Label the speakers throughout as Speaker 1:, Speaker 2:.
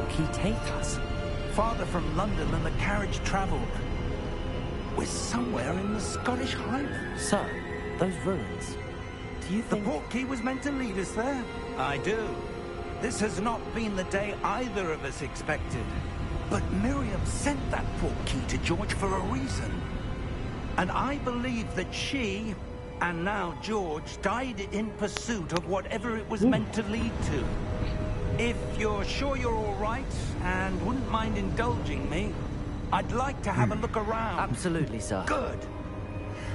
Speaker 1: portkey take us?
Speaker 2: Farther from London than the carriage travelled. We're somewhere in the Scottish Highlands.
Speaker 1: Sir, those ruins. Do you think...
Speaker 2: The portkey was meant to lead us there? I do. This has not been the day either of us expected. But Miriam sent that portkey to George for a reason. And I believe that she, and now George, died in pursuit of whatever it was meant to lead to. If you're sure you're all right, and wouldn't mind indulging me, I'd like to have a look around.
Speaker 1: Absolutely, sir.
Speaker 2: Good.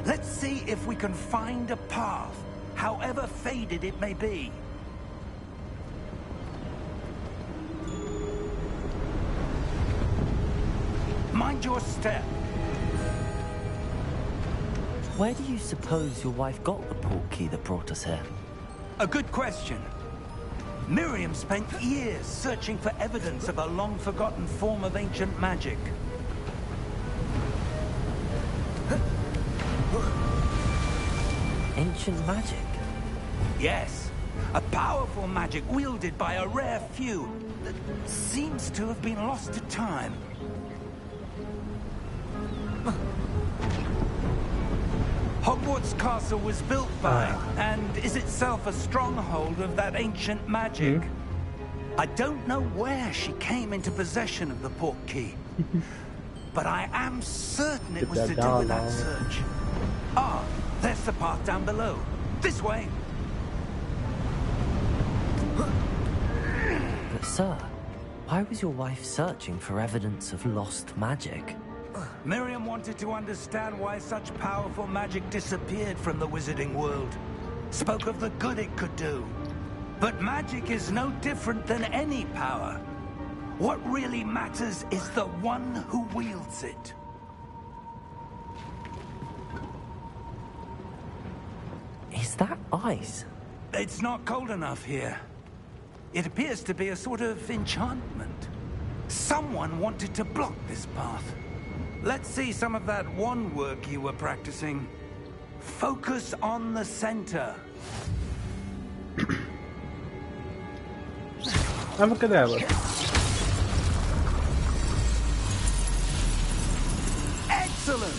Speaker 2: Let's see if we can find a path, however faded it may be. Mind your step.
Speaker 1: Where do you suppose your wife got the portkey that brought us here?
Speaker 2: A good question. Miriam spent years searching for evidence of a long-forgotten form of ancient magic.
Speaker 1: Ancient magic?
Speaker 2: Yes. A powerful magic wielded by a rare few that seems to have been lost to time. Hogwarts Castle was built by, and is itself a stronghold of that ancient magic. I don't know where she came into possession of the portkey, but I am certain it was to do with that search. Ah, there's the path down below. This way.
Speaker 1: But sir, why was your wife searching for evidence of lost magic?
Speaker 2: Miriam wanted to understand why such powerful magic disappeared from the wizarding world. Spoke of the good it could do. But magic is no different than any power. What really matters is the one who wields it.
Speaker 1: Is that ice?
Speaker 2: It's not cold enough here. It appears to be a sort of enchantment. Someone wanted to block this path. Let's see some of that wand work you were practicing. Focus on the center.
Speaker 3: I'm good at it.
Speaker 2: Excellent!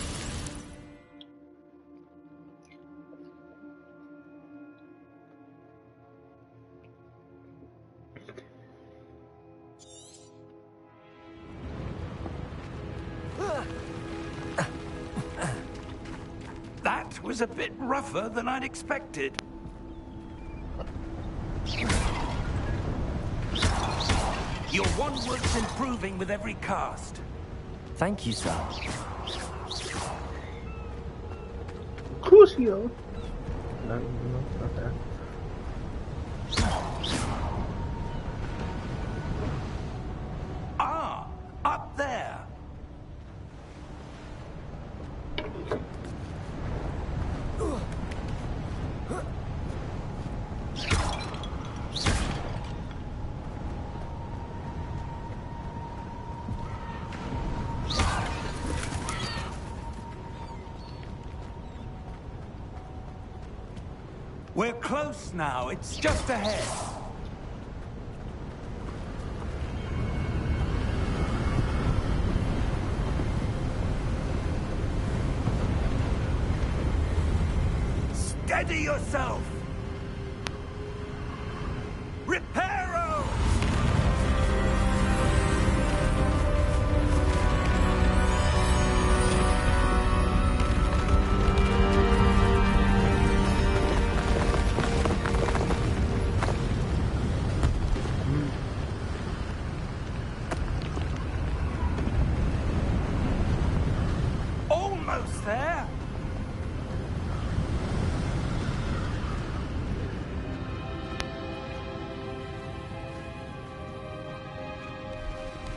Speaker 2: That was a bit rougher than I'd expected. Your wand work's improving with every cast.
Speaker 1: Thank you, sir.
Speaker 3: Crucio. No, not that.
Speaker 2: Ah, up there. We're close now. It's just ahead. Steady yourself. Reparo! Almost there.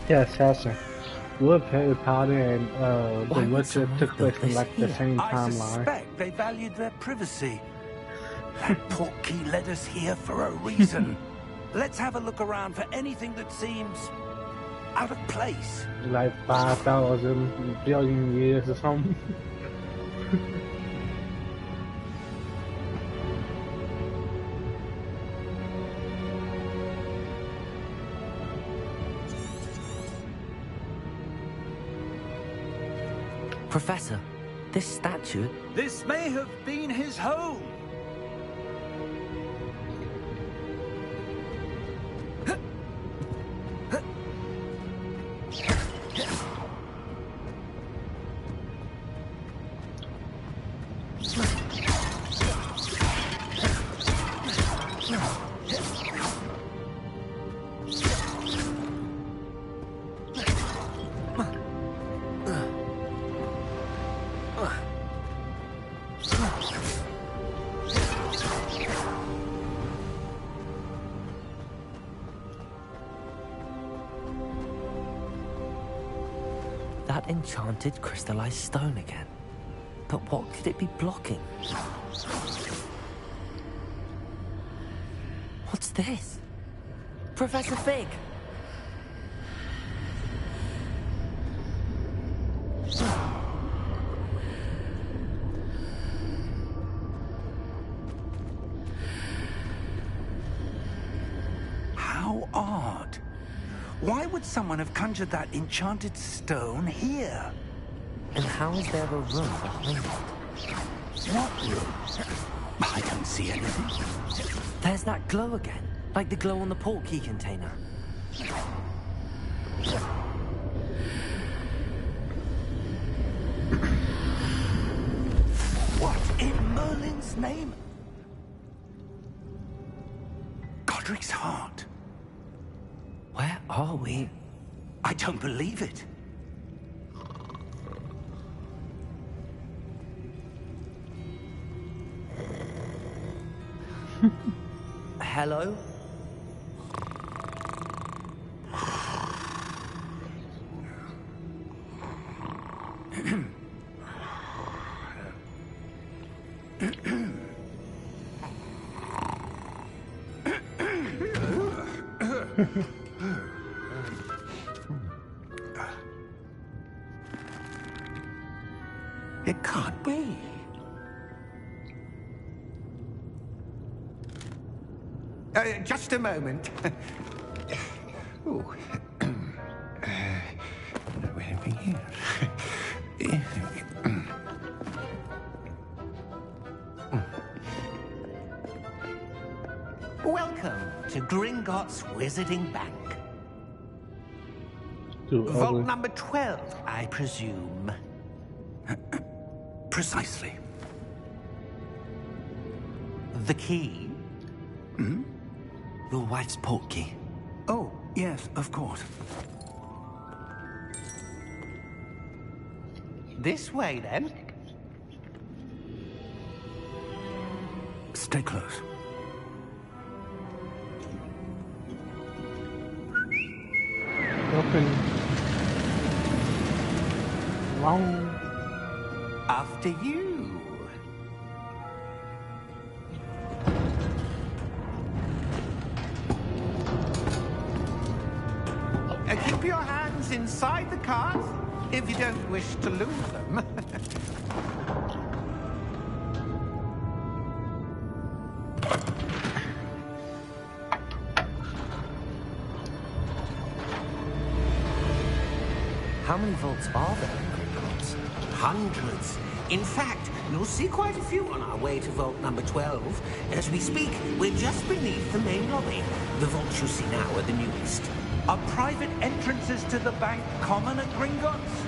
Speaker 3: Yeah, assassin. Would Harry Potter and the Witcher took place in like the same
Speaker 2: I
Speaker 3: timeline?
Speaker 2: suspect they valued their privacy. That portkey led us here for a reason. Let's have a look around for anything that seems out of place.
Speaker 3: Like 5,000 billion years or something.
Speaker 1: Professor, this statue...
Speaker 2: This may have been his home.
Speaker 1: That enchanted crystallized stone again. But what could it be blocking? What's this? Professor Fig!
Speaker 2: How odd. Why would someone have conjured that enchanted stone here?
Speaker 1: And how is there a room behind it?
Speaker 2: What room? I don't see anything.
Speaker 1: There's that glow again, like the glow on the portkey container.
Speaker 2: What in Merlin's name? Godric's heart.
Speaker 1: Where are we?
Speaker 2: I don't believe it.
Speaker 1: Hello?
Speaker 2: It can't be. Just a moment. Ooh. Where are we here? Welcome to Gringotts Wizarding Bank. Vault number 12, I presume. Precisely. The key?
Speaker 1: Hmm? Your wife's portkey.
Speaker 2: Oh, yes, of course. This way, then. Stay close.
Speaker 3: Open. Long.
Speaker 2: After you. Keep your hands inside the cart if you don't wish to lose them.
Speaker 1: How many vaults are there in Gringotts?
Speaker 4: Hundreds. In fact, you'll see quite a few on our way to vault number 12. As we speak, we're just beneath the main lobby. The vaults you see now are the newest.
Speaker 2: Are private entrances to the bank common at Gringotts?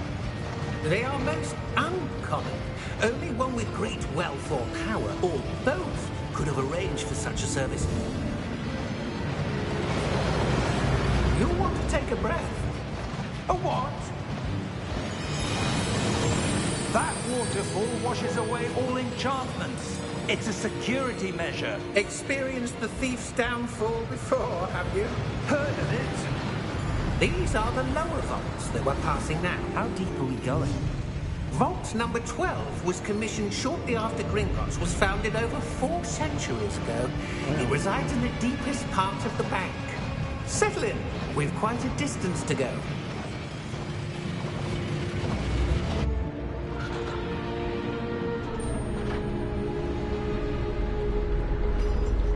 Speaker 4: They are most uncommon. Only one with great wealth or power, or both, could have arranged for such a service. You'll want to take a breath.
Speaker 2: A what? That waterfall washes away all enchantments. It's a security measure.
Speaker 4: Experienced the thief's downfall before, have you?
Speaker 2: Heard of it?
Speaker 4: These are the lower vaults that we're passing now.
Speaker 1: How deep are we going?
Speaker 4: Vault number 12 was commissioned shortly after Gringotts was founded over 4 centuries ago. It resides in the deepest part of the bank. Settle in. We've quite a distance to go.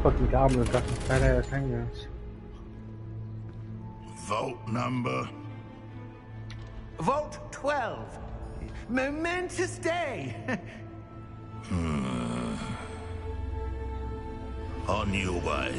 Speaker 3: Fucking goblin got some fat ass hangouts.
Speaker 5: Vault number?
Speaker 2: Vault 12. Momentous day!
Speaker 5: On your way.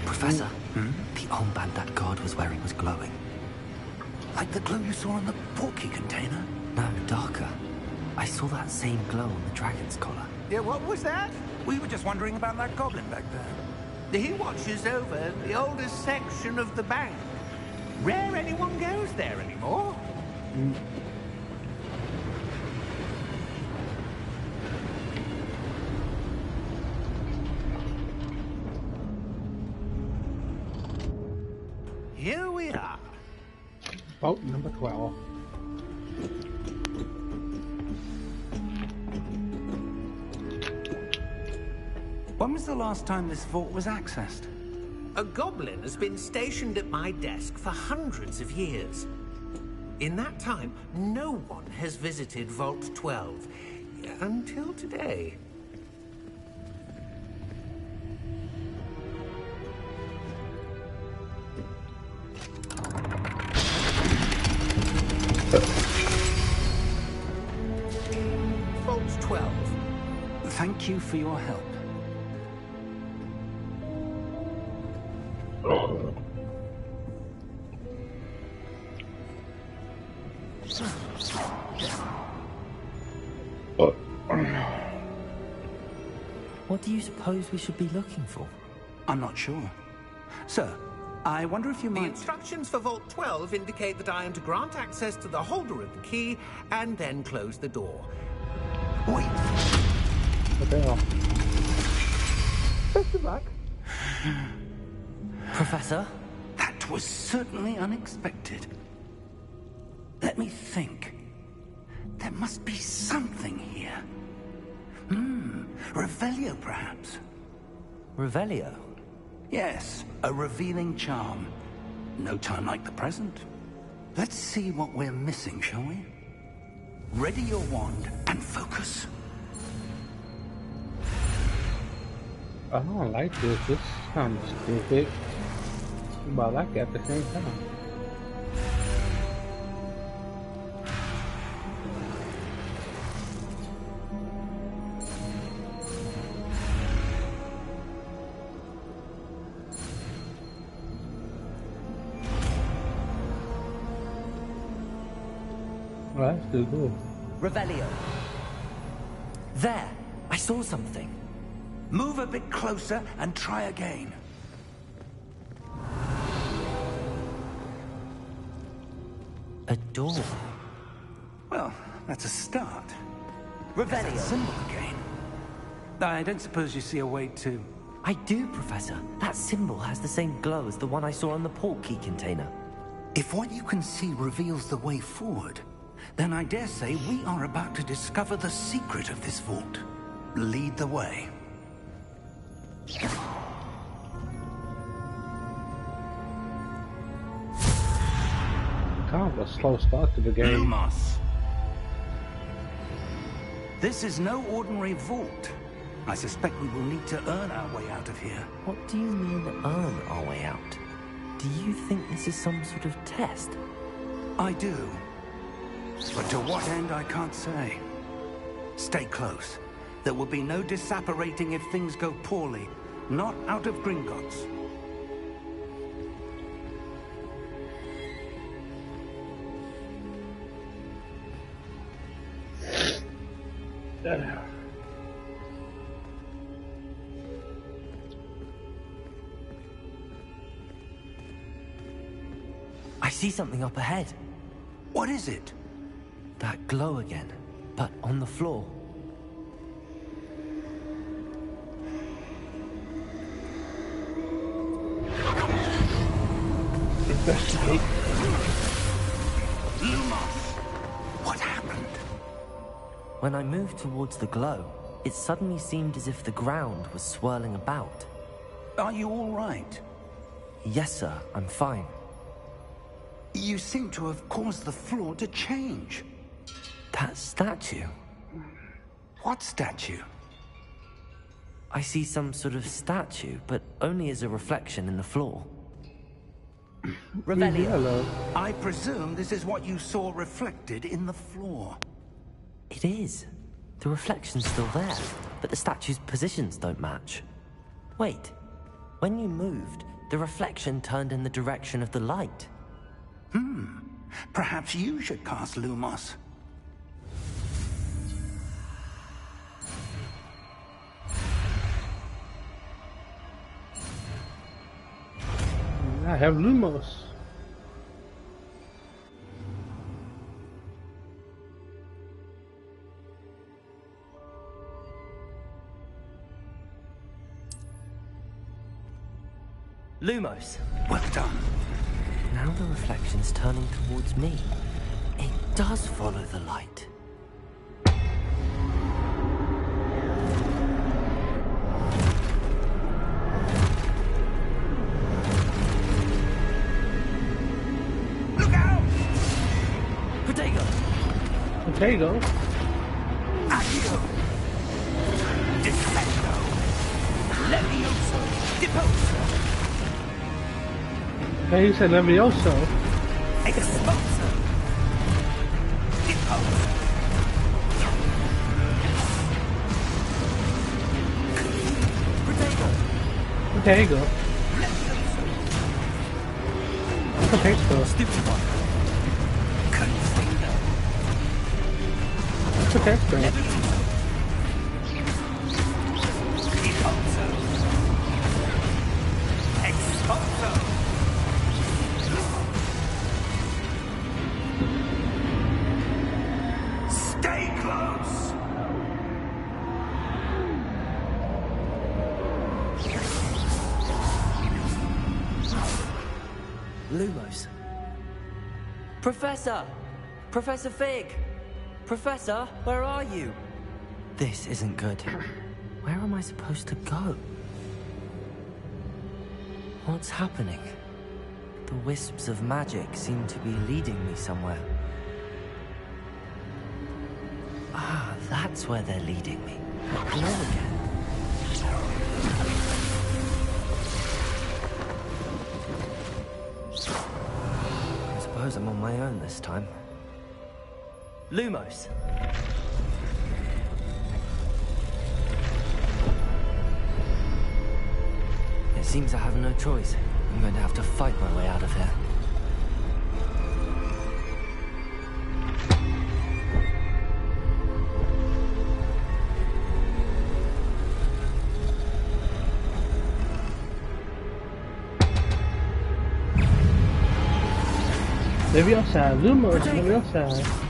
Speaker 1: Professor, the armband that guard was wearing was glowing.
Speaker 2: Like the glow you saw in the portkey container?
Speaker 1: No, darker. I saw that same glow on the dragon's collar.
Speaker 2: Yeah, what was that? We were just wondering about that goblin back there.
Speaker 4: He watches over the oldest section of the bank. Rare anyone goes there anymore.
Speaker 2: Here we are.
Speaker 3: Vault number 12.
Speaker 2: When was the last time this vault was accessed?
Speaker 4: A goblin has been stationed at my desk for hundreds of years. In that time, no one has visited Vault 12 until today. Vault 12.
Speaker 2: Thank you for your help.
Speaker 1: What do you suppose we should be looking for?
Speaker 2: I'm not sure. Sir, I wonder if you
Speaker 4: The
Speaker 2: might...
Speaker 4: instructions for Vault 12 indicate that I am to grant access to the holder of the key and then close the door.
Speaker 2: Wait!
Speaker 3: Okay.
Speaker 4: Best of luck.
Speaker 1: Professor?
Speaker 2: That was certainly unexpected. Let me think. There must be something here. Revelio, perhaps?
Speaker 1: Revelio?
Speaker 2: Yes, a revealing charm. No time like the present. Let's see what we're missing, shall we? Ready your wand and focus.
Speaker 3: I don't like this. This sounds stupid. But I like it at the same time. Well, that's too cool.
Speaker 1: Revelio. There! I saw something.
Speaker 2: Move a bit closer and try again.
Speaker 1: A door.
Speaker 2: Well, that's a start.
Speaker 1: Revelio.
Speaker 2: That symbol again. I don't suppose you see a way to...
Speaker 1: I do, Professor. That symbol has the same glow as the one I saw on the portkey container.
Speaker 2: If what you can see reveals the way forward, then I dare say we are about to discover the secret of this vault. Lead the way.
Speaker 3: Kind of a slow start to the game.
Speaker 2: Lumos. This is no ordinary vault. I suspect we will need to earn our way out of here.
Speaker 1: What do you mean, earn our way out? Do you think this is some sort of test?
Speaker 2: I do. But to what end, I can't say. Stay close. There will be no disapparating if things go poorly. Not out of Gringotts.
Speaker 1: I see something up ahead.
Speaker 2: What is it?
Speaker 1: That glow again, but on the floor.
Speaker 3: Investigate.
Speaker 2: Lumos! What happened?
Speaker 1: When I moved towards the glow, it suddenly seemed as if the ground was swirling about.
Speaker 2: Are you all right?
Speaker 1: Yes, sir, I'm fine.
Speaker 2: You seem to have caused the floor to change.
Speaker 1: That statue?
Speaker 2: What statue?
Speaker 1: I see some sort of statue, but only as a reflection in the floor. Revelio.
Speaker 3: Hello.
Speaker 2: I presume this is what you saw reflected in the floor.
Speaker 1: It is. The reflection's still there, but the statue's positions don't match. Wait. When you moved, the reflection turned in the direction of the light.
Speaker 2: Perhaps you should cast Lumos.
Speaker 3: I have Lumos.
Speaker 1: Lumos.
Speaker 2: Well done.
Speaker 1: Now the reflection's turning towards me. It does follow the light.
Speaker 2: Look out!
Speaker 1: Protego!
Speaker 3: Potato.
Speaker 2: Accio! Descendo! Levioso! Deposo!
Speaker 3: Hey, he said Levioso.
Speaker 2: Exposo! Deposo!
Speaker 1: Protego!
Speaker 3: Potato.
Speaker 2: Levioso!
Speaker 3: Potato.
Speaker 1: Stupefy!
Speaker 2: Confido!
Speaker 3: Potato.
Speaker 2: Levioso! Deposo! Exposo! Stay close!
Speaker 1: Lumos. Professor! Professor Fig! Professor, where are you? This isn't good. Where am I supposed to go? What's happening? The wisps of magic seem to be leading me somewhere. Ah, that's where they're leading me. That glow again. I suppose I'm on my own this time. Lumos. It seems I have no choice. I'm going to have to fight my way out of here.
Speaker 3: Leviosa. Lumos. Leviosa.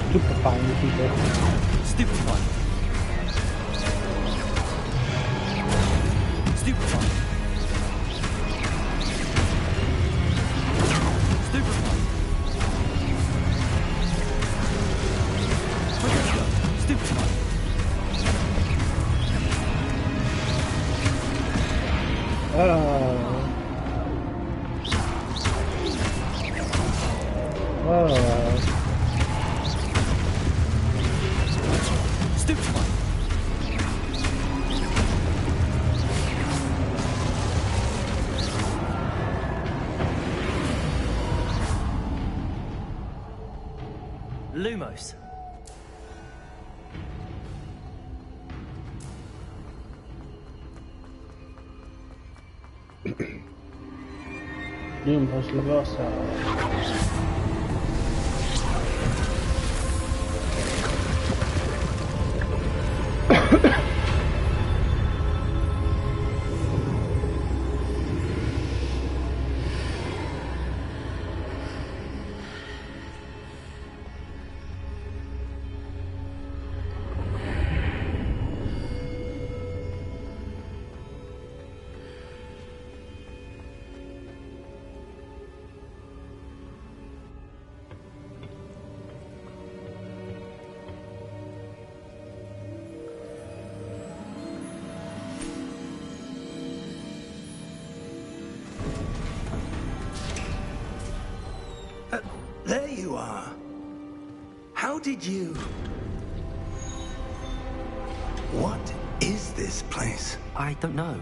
Speaker 3: Stupefying people.
Speaker 1: Stupefy. Stupefy. Stupefy. Stupefy.
Speaker 3: Oh.
Speaker 1: Stupefy. Lumos.
Speaker 3: Lumos Leviosa.
Speaker 2: you are. How did you... What is this place?
Speaker 1: I don't know.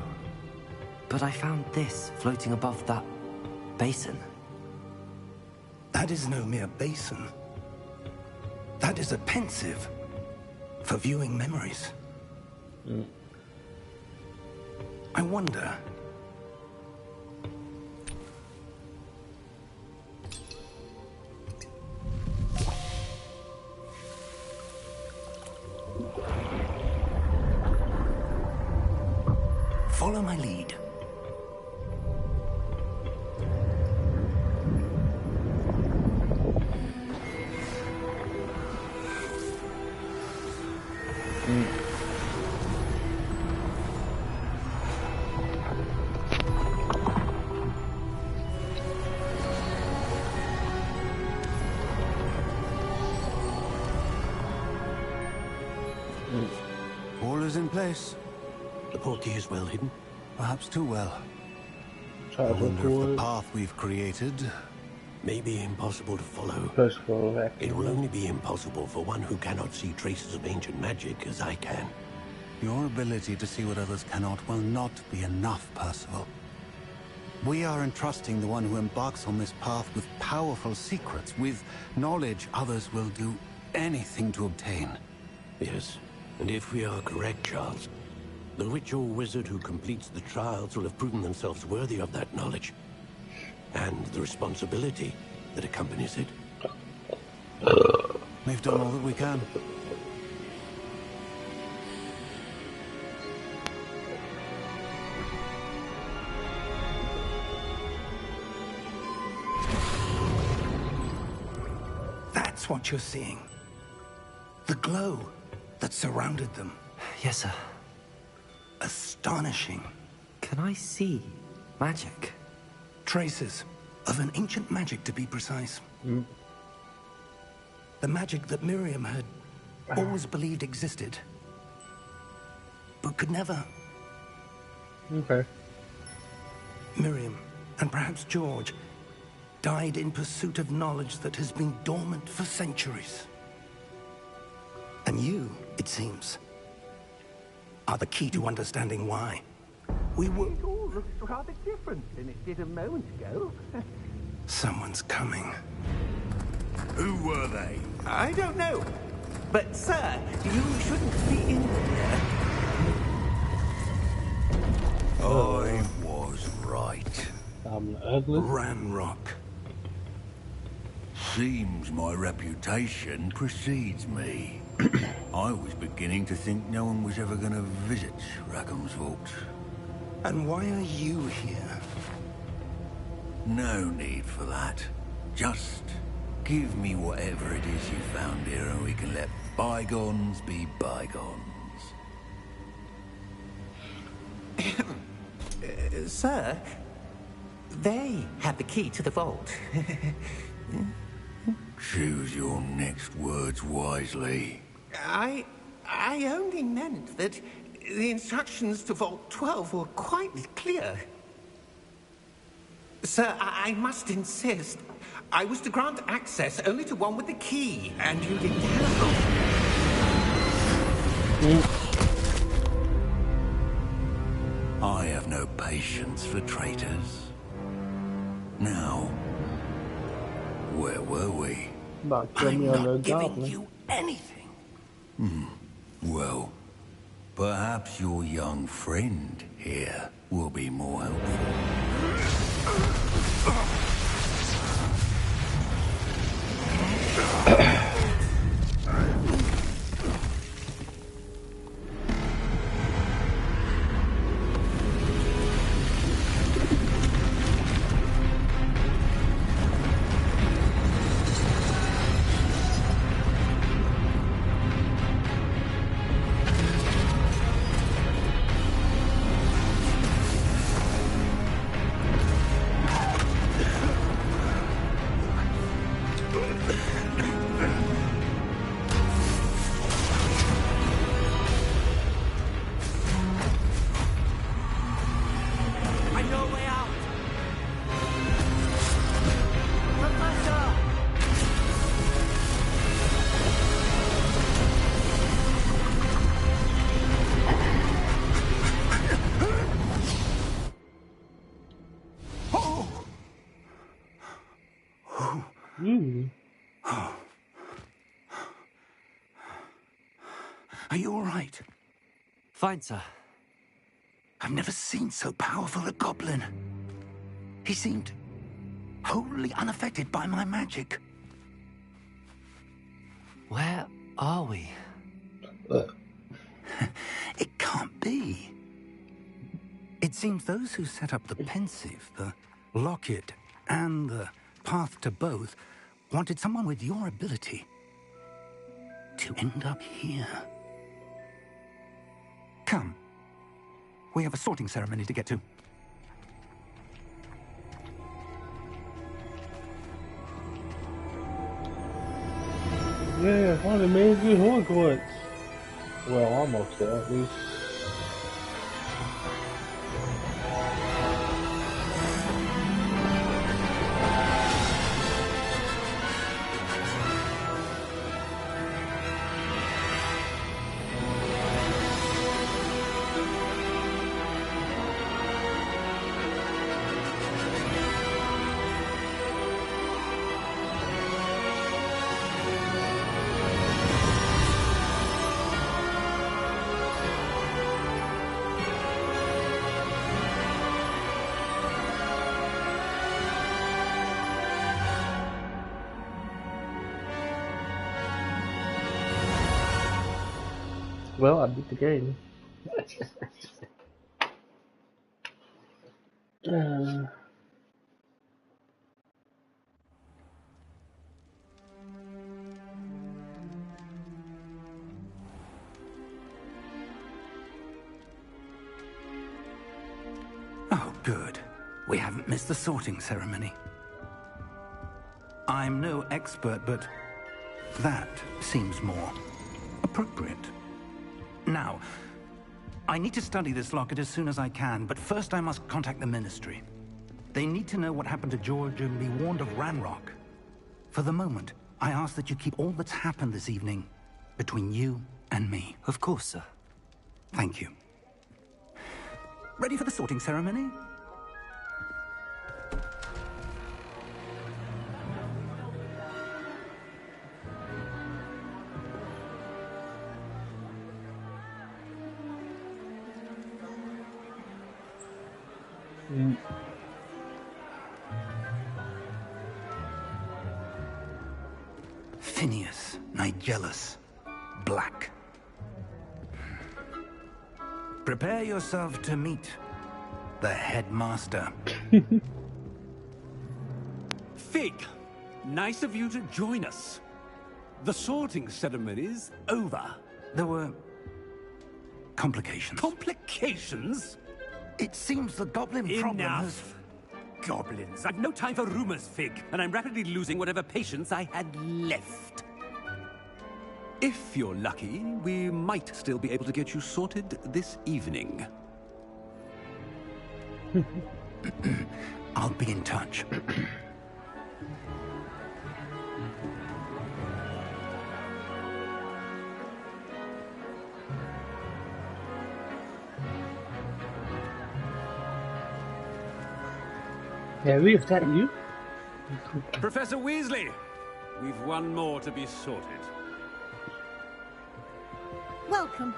Speaker 1: But I found this floating above that basin.
Speaker 2: That is no mere basin. That is a pensive for viewing memories. I wonder... Follow my lead.
Speaker 5: All is in place.
Speaker 6: The portkey is well hidden.
Speaker 5: Perhaps too well. I
Speaker 3: Try to
Speaker 5: wonder if the
Speaker 3: record.
Speaker 5: path we've created...
Speaker 6: May be impossible to follow.
Speaker 3: Press for
Speaker 6: It will only be impossible for one who cannot see traces of ancient magic as I can.
Speaker 5: Your ability to see what others cannot will not be enough, Percival. We are entrusting the one who embarks on this path with powerful secrets, with knowledge others will do anything to obtain.
Speaker 6: Yes, and if we are correct, Charles, the witch or wizard who completes the trials will have proven themselves worthy of that knowledge. And the responsibility that accompanies it.
Speaker 5: We've done all that we can.
Speaker 2: That's what you're seeing. The glow that surrounded them.
Speaker 1: Yes, sir.
Speaker 2: Astonishing.
Speaker 1: Can I see magic?
Speaker 2: Traces of an ancient magic, to be precise. The magic that Miriam had always believed existed, but could never.
Speaker 3: Okay.
Speaker 2: Miriam, and perhaps George, died in pursuit of knowledge that has been dormant for centuries. And you, it seems, are the key to understanding why. We were...
Speaker 4: It all looks rather different than it did a moment ago.
Speaker 2: Someone's coming.
Speaker 7: Who were they?
Speaker 4: I don't know. But, sir, you shouldn't be in here.
Speaker 7: I was right.
Speaker 3: I'm ugly.
Speaker 2: Ranrock.
Speaker 7: Seems my reputation precedes me. I was beginning to think no one was ever going to visit Rackham's vault.
Speaker 2: And why are you here?
Speaker 7: No need for that. Just give me whatever it is you found here and we can let bygones be bygones.
Speaker 4: Sir, they had the key to the vault.
Speaker 7: Choose your next words wisely.
Speaker 4: I only meant that the instructions to Vault 12 were quite clear. Sir, I must insist. I was to grant access only to one with the key, and you didn't have
Speaker 7: I have no patience for traitors. Now, where were we?
Speaker 3: About to kill me
Speaker 2: I'm
Speaker 3: on the
Speaker 2: not giving
Speaker 3: goblin.
Speaker 2: you anything.
Speaker 7: Well, perhaps your young friend here will be more helpful.
Speaker 2: Are you all right?
Speaker 1: Fine, sir.
Speaker 2: I've never seen so powerful a goblin. He seemed wholly unaffected by my magic.
Speaker 1: Where are we?
Speaker 2: It can't be. It seems those who set up the pensive, the locket, and the path to both wanted someone with your ability to end up here. Come. We have a sorting ceremony to get to.
Speaker 3: Yeah, finally made it to Hogswarts. Well, almost there, at least. Well, I beat the game.
Speaker 2: Oh, good. We haven't missed the sorting ceremony. I'm no expert, but that seems more appropriate. Now, I need to study this locket as soon as I can, but first I must contact the Ministry. They need to know what happened to George and be warned of Ranrock. For the moment, I ask that you keep all that's happened this evening between you and me.
Speaker 1: Of course, sir.
Speaker 2: Thank you. Ready for the sorting ceremony? Phineas, Nigellus, Black. Prepare yourself to meet the headmaster.
Speaker 8: Fig, nice of you to join us. The sorting ceremony's over.
Speaker 2: There were complications.
Speaker 8: Complications?
Speaker 2: It seems the goblin problem has...
Speaker 8: Enough! Goblins. I've no time for rumors, Fig, and I'm rapidly losing whatever patience I had left. If you're lucky, we might still be able to get you sorted this evening.
Speaker 2: I'll be in touch.
Speaker 3: Harry, is that you?
Speaker 8: Professor Weasley, we've one more to be sorted.
Speaker 9: Welcome.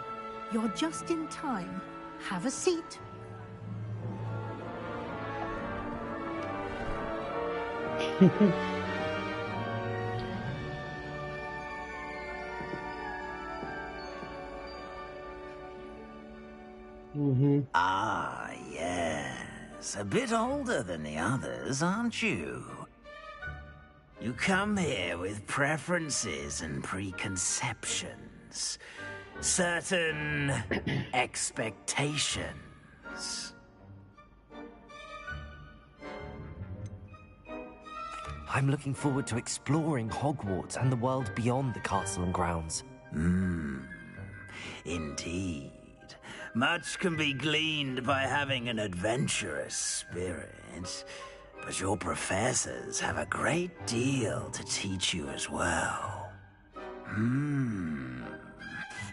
Speaker 9: You're just in time. Have a seat.
Speaker 10: Ah, yes. A bit older than the others, aren't you? You come here with preferences and preconceptions. Certain expectations.
Speaker 1: I'm looking forward to exploring Hogwarts and the world beyond the castle and grounds.
Speaker 10: Indeed. Much can be gleaned by having an adventurous spirit, but your professors have a great deal to teach you as well.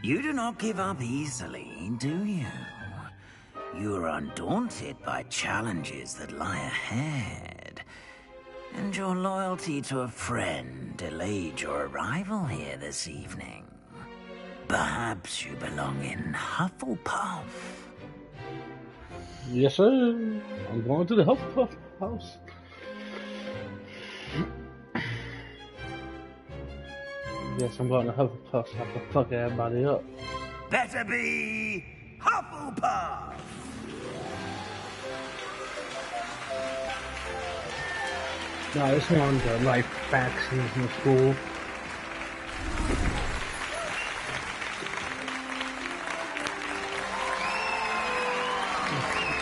Speaker 10: You do not give up easily, do you? You are undaunted by challenges that lie ahead. And your loyalty to a friend delayed your arrival here this evening. Perhaps you belong in Hufflepuff.
Speaker 3: Yes, sir. I'm going to the Hufflepuff house. Yes, I'm going to Hufflepuff so I can fuck everybody up.
Speaker 7: Better be Hufflepuff!
Speaker 3: No, this one's the life factions in school.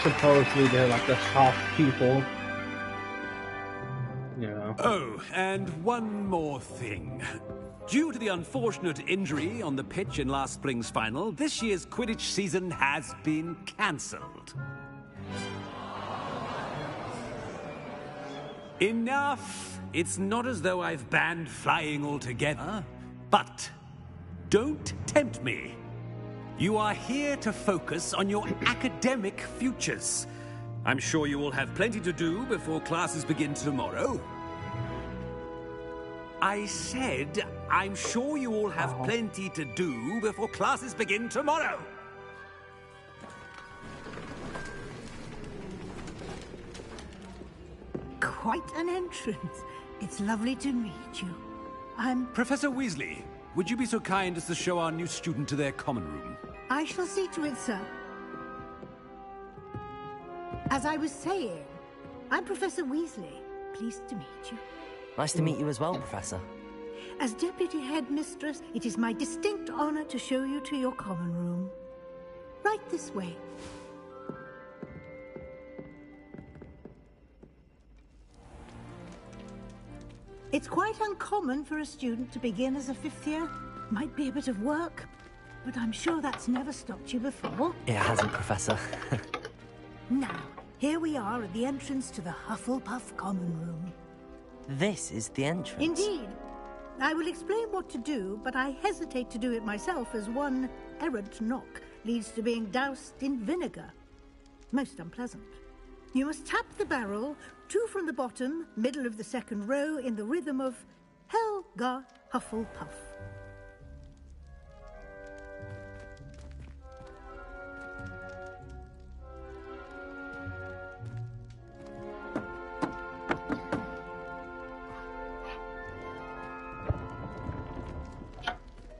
Speaker 3: Supposedly they're like the soft people. Yeah.
Speaker 8: Oh, and one more thing. Due to the unfortunate injury on the pitch in last spring's final, this year's Quidditch season has been cancelled. Enough! It's not as though I've banned flying altogether, but don't tempt me. You are here to focus on your academic futures. I'm sure you all have plenty to do before classes begin tomorrow. I said, I'm sure you all have plenty to do before classes begin tomorrow.
Speaker 9: Quite an entrance. It's lovely to meet you. I'm...
Speaker 8: Professor Weasley, would you be so kind as to show our new student to their common room?
Speaker 9: I shall see to it, sir. As I was saying, I'm Professor Weasley. Pleased to meet you.
Speaker 1: Nice to meet you as well, Professor.
Speaker 9: As Deputy Headmistress, it is my distinct honor to show you to your common room. Right this way. It's quite uncommon for a student to begin as a fifth year. Might be a bit of work, but I'm sure that's never stopped you before.
Speaker 1: It hasn't, Professor.
Speaker 9: Now, here we are at the entrance to the Hufflepuff Common Room.
Speaker 1: This is the entrance.
Speaker 9: Indeed. I will explain what to do, but I hesitate to do it myself as one errant knock leads to being doused in vinegar. Most unpleasant. You must tap the barrel, 2 from the bottom, middle of the second row, in the rhythm of Helga Hufflepuff.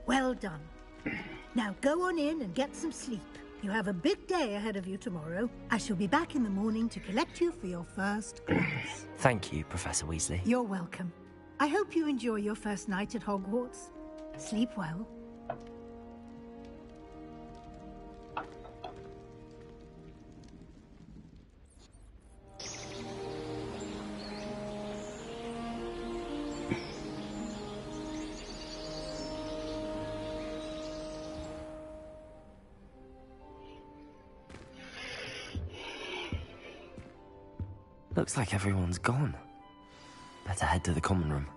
Speaker 9: Well done. Now go on in and get some sleep. You have a big day ahead of you tomorrow. I shall be back in the morning to collect you for your first class.
Speaker 1: Thank you, Professor Weasley.
Speaker 9: You're welcome. I hope you enjoy your first night at Hogwarts. Sleep well.
Speaker 1: Looks like everyone's gone. Better head to the common room.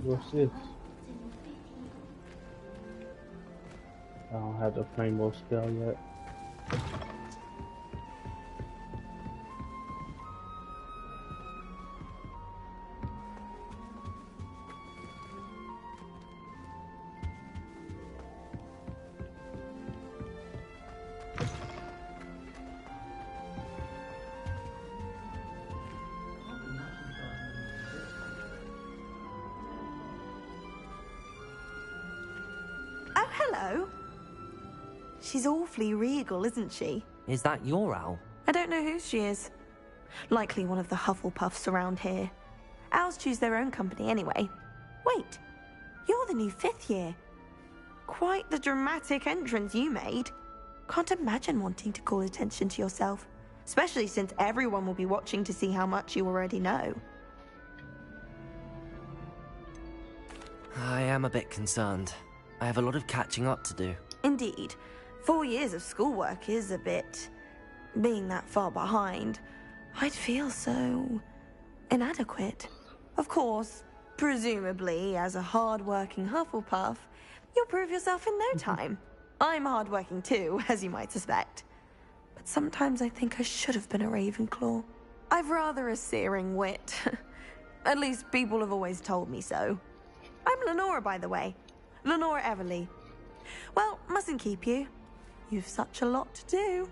Speaker 3: What's this? I don't have the Rainbow spell yet.
Speaker 11: Hello. She's awfully regal, isn't she?
Speaker 1: Is that your owl?
Speaker 11: I don't know who she is. Likely one of the Hufflepuffs around here. Owls choose their own company anyway. Wait, you're the new 5th year. quite the dramatic entrance you made. Can't imagine wanting to call attention to yourself, especially since everyone will be watching to see how much you already know.
Speaker 1: I am a bit concerned. I have a lot of catching up to do.
Speaker 11: Indeed. 4 years of schoolwork is a bit... Being that far behind, I'd feel so... inadequate. Of course, presumably, as a hard-working Hufflepuff, you'll prove yourself in no time. I'm hard-working too, as you might suspect. But sometimes I think I should have been a Ravenclaw. I've rather a searing wit. At least people have always told me so. I'm Lenora, by the way. Lenora Everly. Well, mustn't keep you. You've such a lot to do.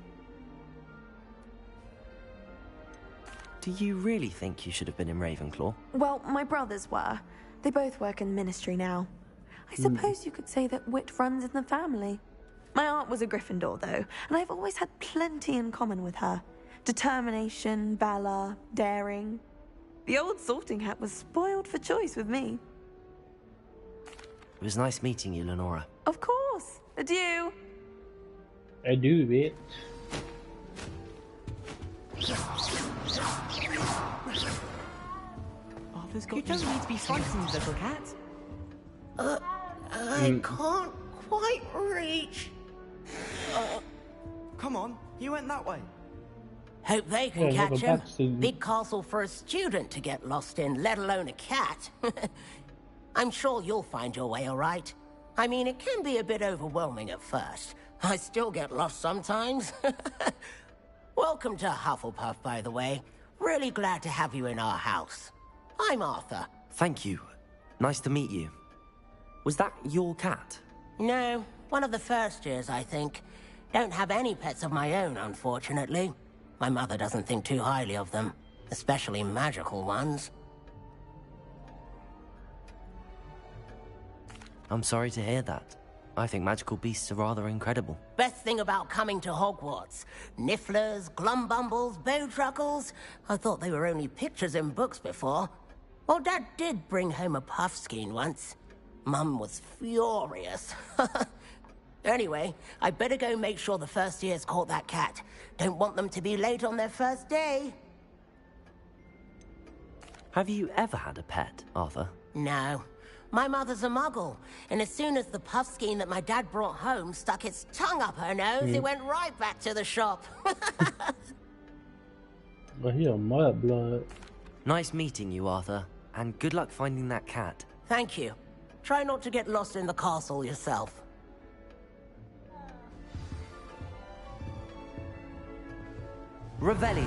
Speaker 1: Do you really think you should have been in Ravenclaw?
Speaker 11: Well, my brothers were. They both work in the ministry now. I suppose you could say that wit runs in the family. My aunt was a Gryffindor, though, and I've always had plenty in common with her. Determination, valor, daring. The old sorting hat was spoiled for choice with me.
Speaker 1: It was nice meeting you, Lenora.
Speaker 11: Of course. Adieu.
Speaker 3: Adieu, bitch.
Speaker 1: Arthur's got you don't need to be frightened, little cat.
Speaker 10: I can't quite reach.
Speaker 12: Come on, you went that way.
Speaker 13: Hope they can catch him.
Speaker 3: him.
Speaker 13: Big castle for a student to get lost in, let alone a cat. I'm sure you'll find your way all right. I mean, it can be a bit overwhelming at first. I still get lost sometimes. Welcome to Hufflepuff, by the way. Really glad to have you in our house. I'm Arthur.
Speaker 1: Thank you. Nice to meet you. Was that your cat?
Speaker 13: No, one of the first years, I think. Don't have any pets of my own, unfortunately. My mother doesn't think too highly of them, especially magical ones.
Speaker 1: I'm sorry to hear that. I think magical beasts are rather incredible.
Speaker 13: Best thing about coming to Hogwarts. Nifflers, glumbumbles, bowtruckles. I thought they were only pictures in books before. Well, Dad did bring home a puffskein once. Mum was furious. Anyway, I better go make sure the first years caught that cat. Don't want them to be late on their first day.
Speaker 1: Have you ever had a pet, Arthur?
Speaker 13: No. My mother's a muggle, and as soon as the puffskein that my dad brought home stuck its tongue up her nose, it went right back to the shop.
Speaker 3: Well, he a mudblood.
Speaker 1: Nice meeting you, Arthur, and good luck finding that cat.
Speaker 13: Thank you. Try not to get lost in the castle yourself.
Speaker 1: Revelio.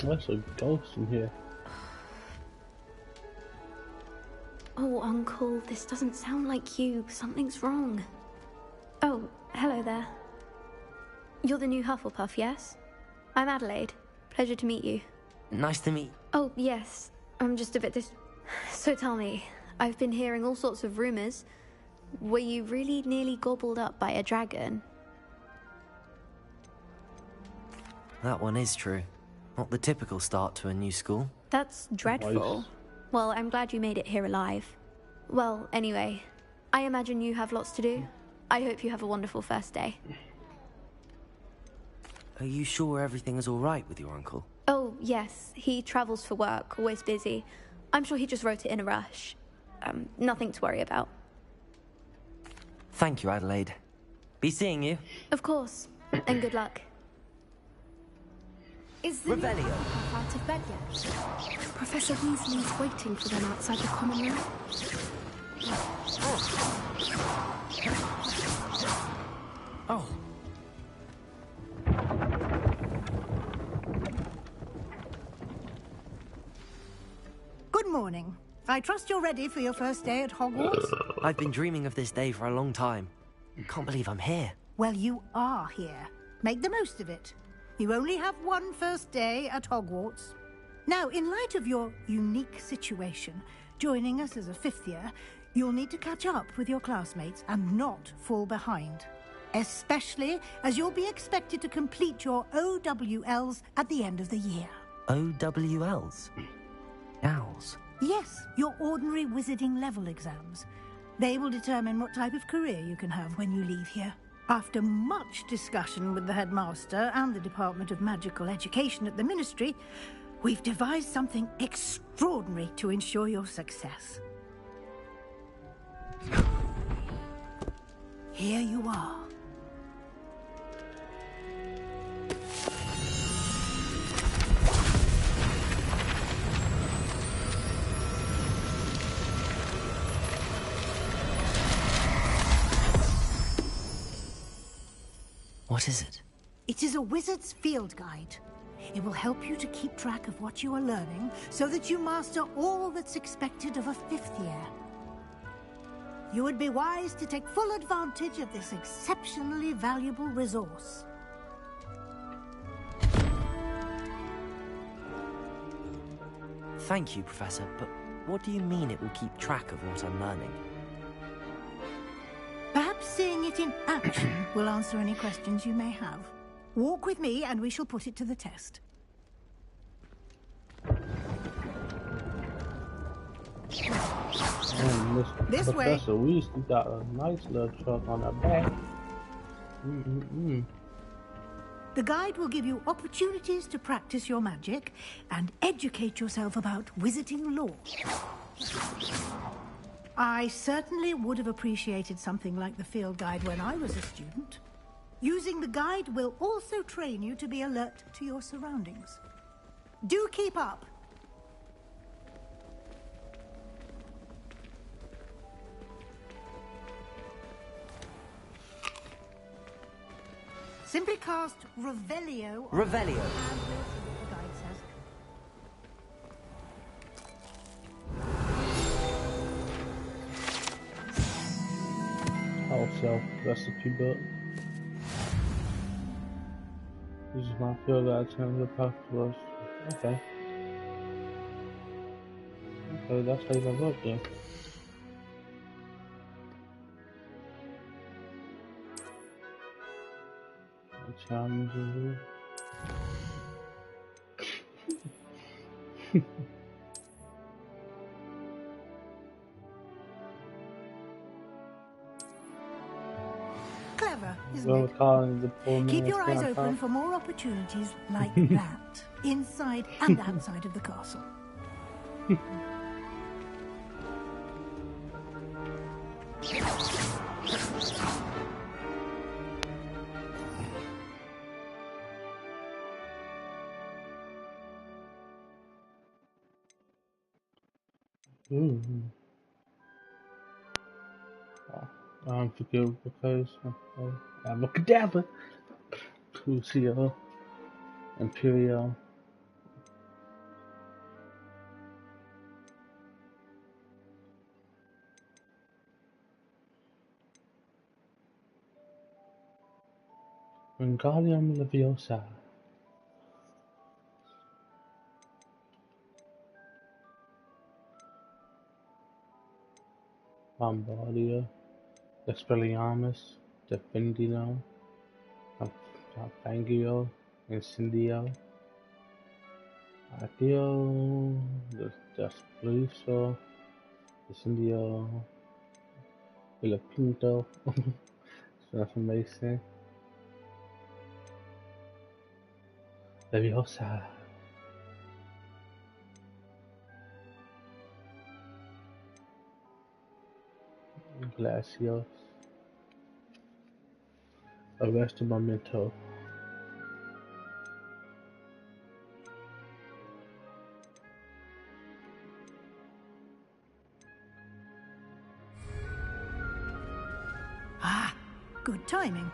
Speaker 3: There's a ghost in here.
Speaker 14: Oh, Uncle, this doesn't sound like you. Something's wrong. Oh, hello there. You're the new Hufflepuff, yes? I'm Adelaide. Pleasure to meet you.
Speaker 1: Nice to meet...
Speaker 14: Oh, yes. I'm just a bit So tell me, I've been hearing all sorts of rumors. Were you really nearly gobbled up by a dragon?
Speaker 1: That one is true. Not the typical start to a new school.
Speaker 14: That's dreadful.
Speaker 3: Nice.
Speaker 14: Well, I'm glad you made it here alive. Well, anyway, I imagine you have lots to do. I hope you have a wonderful first day.
Speaker 1: Are you sure everything is all right with your uncle?
Speaker 14: Oh, yes. He travels for work, always busy. I'm sure he just wrote it in a rush. Nothing to worry about.
Speaker 1: Thank you, Adelaide. Be seeing you.
Speaker 14: Of course. And good luck.
Speaker 9: Is the
Speaker 1: Revelio.
Speaker 9: new Hufflepuff out of bed yet? Professor Weasley's waiting for them outside the common room.
Speaker 1: Oh.
Speaker 9: Good morning. I trust you're ready for your first day at Hogwarts?
Speaker 1: I've been dreaming of this day for a long time. Can't believe I'm here.
Speaker 9: Well, you are here. Make the most of it. You only have one first day at Hogwarts. Now, in light of your unique situation, joining us as a fifth year, you'll need to catch up with your classmates and not fall behind. Especially as you'll be expected to complete your OWLs at the end of the year.
Speaker 1: OWLs? Owls?
Speaker 9: Yes, your ordinary wizarding level exams. They will determine what type of career you can have when you leave here. After much discussion with the headmaster and the Department of Magical Education at the Ministry, we've devised something extraordinary to ensure your success. Here you are.
Speaker 1: What is it?
Speaker 9: It is a wizard's field guide. It will help you to keep track of what you are learning so that you master all that's expected of a fifth year. You would be wise to take full advantage of this exceptionally valuable resource.
Speaker 1: Thank you, Professor, but what do you mean it will keep track of what I'm learning?
Speaker 9: Perhaps seeing it in action will answer any questions you may have. Walk with me and we shall put it to the test. This way.
Speaker 3: Professor Weasley got a nice little truck on her back.
Speaker 9: The guide will give you opportunities to practice your magic and educate yourself about wizarding lore. I certainly would have appreciated something like the field guide when I was a student. Using the guide will also train you to be alert to your surroundings. Do keep up. Simply cast Revelio.
Speaker 1: Revelio.
Speaker 9: And we'll see what the guide says.
Speaker 3: Also, recipe book. This is my field guide telling the path to us. Okay. Okay, that's how you book then. Challenges.
Speaker 9: Clever, isn't
Speaker 3: Well,
Speaker 9: it?
Speaker 3: calling the poor man
Speaker 9: Keep your eyes
Speaker 3: down
Speaker 9: open
Speaker 3: top.
Speaker 9: for more opportunities like that, inside and outside of the castle. Unforgivable because Abracadabra, Crucio, Imperial. Wingardium Leviosa. Bombardier. Expelliarmus, Defendino, Fangio, Incendio, Accio, Despluso, Incendio, Filipinto, Reformation, Leviosa. Glacios, Arresto Momento. Ah, good timing.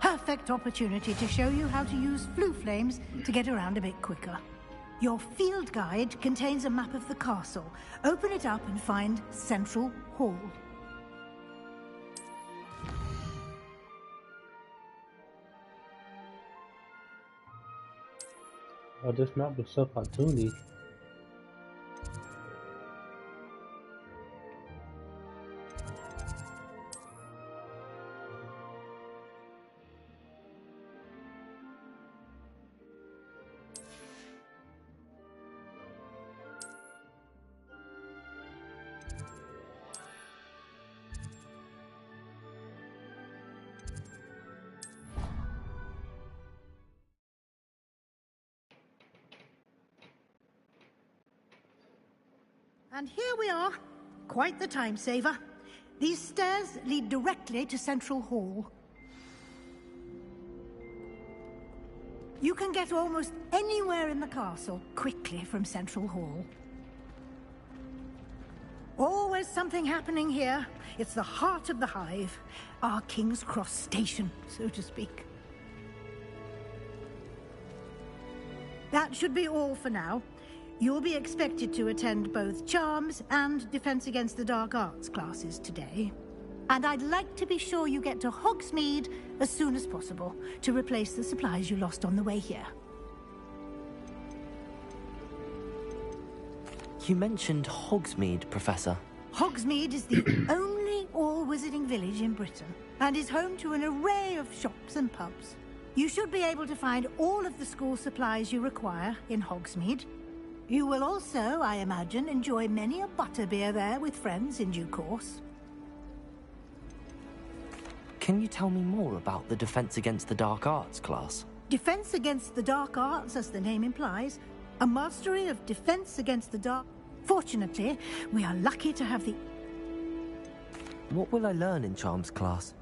Speaker 9: Perfect opportunity to show you how to use flue flames to get around a bit quicker. Your field guide contains a map of the castle. Open it up and find Central Hall.
Speaker 3: Oh, this map was so cartoony.
Speaker 9: And here we are. Quite the time saver. These stairs lead directly to Central Hall. You can get almost anywhere in the castle quickly from Central Hall. Always something happening here. It's the heart of the Hive. Our King's Cross station, so to speak. That should be all for now. You'll be expected to attend both Charms and Defense Against the Dark Arts classes today. And I'd like to be sure you get to Hogsmeade as soon as possible to replace the supplies you lost on the way here.
Speaker 1: You mentioned Hogsmeade, Professor.
Speaker 9: Hogsmeade is the only all-wizarding village in Britain and is home to an array of shops and pubs. You should be able to find all of the school supplies you require in Hogsmeade. You will also, I imagine, enjoy many a butterbeer there with friends in due course.
Speaker 1: Can you tell me more about the Defense Against the Dark Arts class?
Speaker 9: Defense Against the Dark Arts, as the name implies, a mastery of defense against the dark. Fortunately, we are lucky to have the...
Speaker 1: What will I learn in Charms class?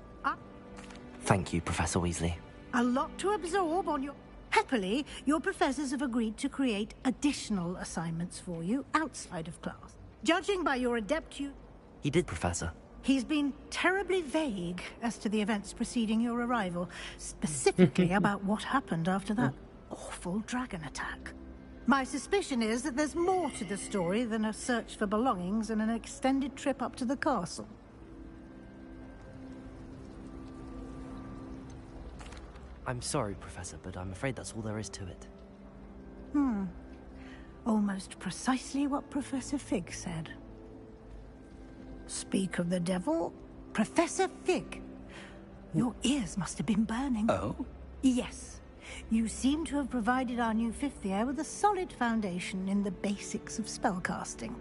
Speaker 1: Thank you, Professor Weasley.
Speaker 9: A lot to absorb on your... Happily, your professors have agreed to create additional assignments for you outside of class. Judging by your adept
Speaker 1: He did, Professor.
Speaker 9: He's been terribly vague as to the events preceding your arrival, specifically about what happened after that awful dragon attack. My suspicion is that there's more to the story than a search for belongings and an extended trip up to the castle.
Speaker 1: I'm sorry, Professor, but I'm afraid that's all there is to it.
Speaker 9: Almost precisely what Professor Fig said. Speak of the devil, Professor Fig. Your ears must have been burning.
Speaker 2: Oh?
Speaker 9: Yes. You seem to have provided our new fifth year with a solid foundation in the basics of spellcasting.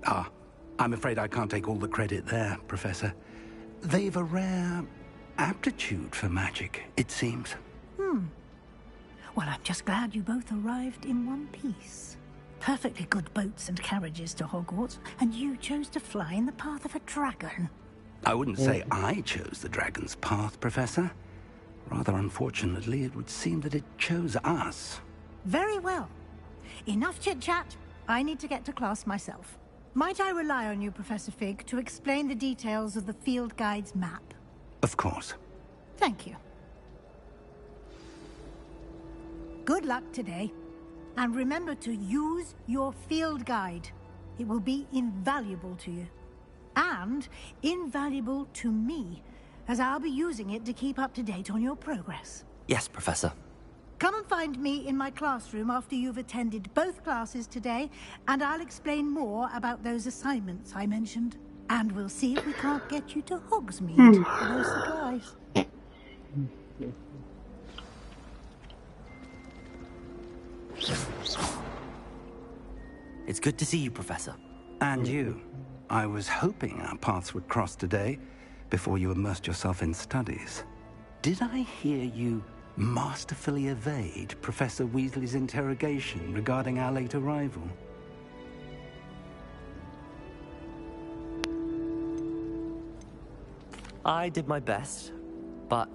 Speaker 2: Ah, I'm afraid I can't take all the credit there, Professor. They've a rare aptitude for magic, it seems.
Speaker 9: Well, I'm just glad you both arrived in one piece. Perfectly good boats and carriages to Hogwarts, and you chose to fly in the path of a dragon.
Speaker 2: I wouldn't say I chose the dragon's path, Professor. Rather unfortunately, it would seem that it chose us.
Speaker 9: Very well. Enough chit-chat. I need to get to class myself. Might I rely on you, Professor Fig, to explain the details of the field guide's map?
Speaker 2: Of course.
Speaker 9: Thank you. Good luck today. And remember to use your field guide. It will be invaluable to you. And invaluable to me, as I'll be using it to keep up to date on your progress.
Speaker 1: Yes, Professor.
Speaker 9: Come and find me in my classroom after you've attended both classes today, and I'll explain more about those assignments I mentioned. And we'll see if we can't get you to Hogsmeade for those supplies.
Speaker 1: It's good to see you, Professor.
Speaker 2: And you. I was hoping our paths would cross today, before you immersed yourself in studies. Did I hear you masterfully evade Professor Weasley's interrogation regarding our late arrival?
Speaker 1: I did my best, but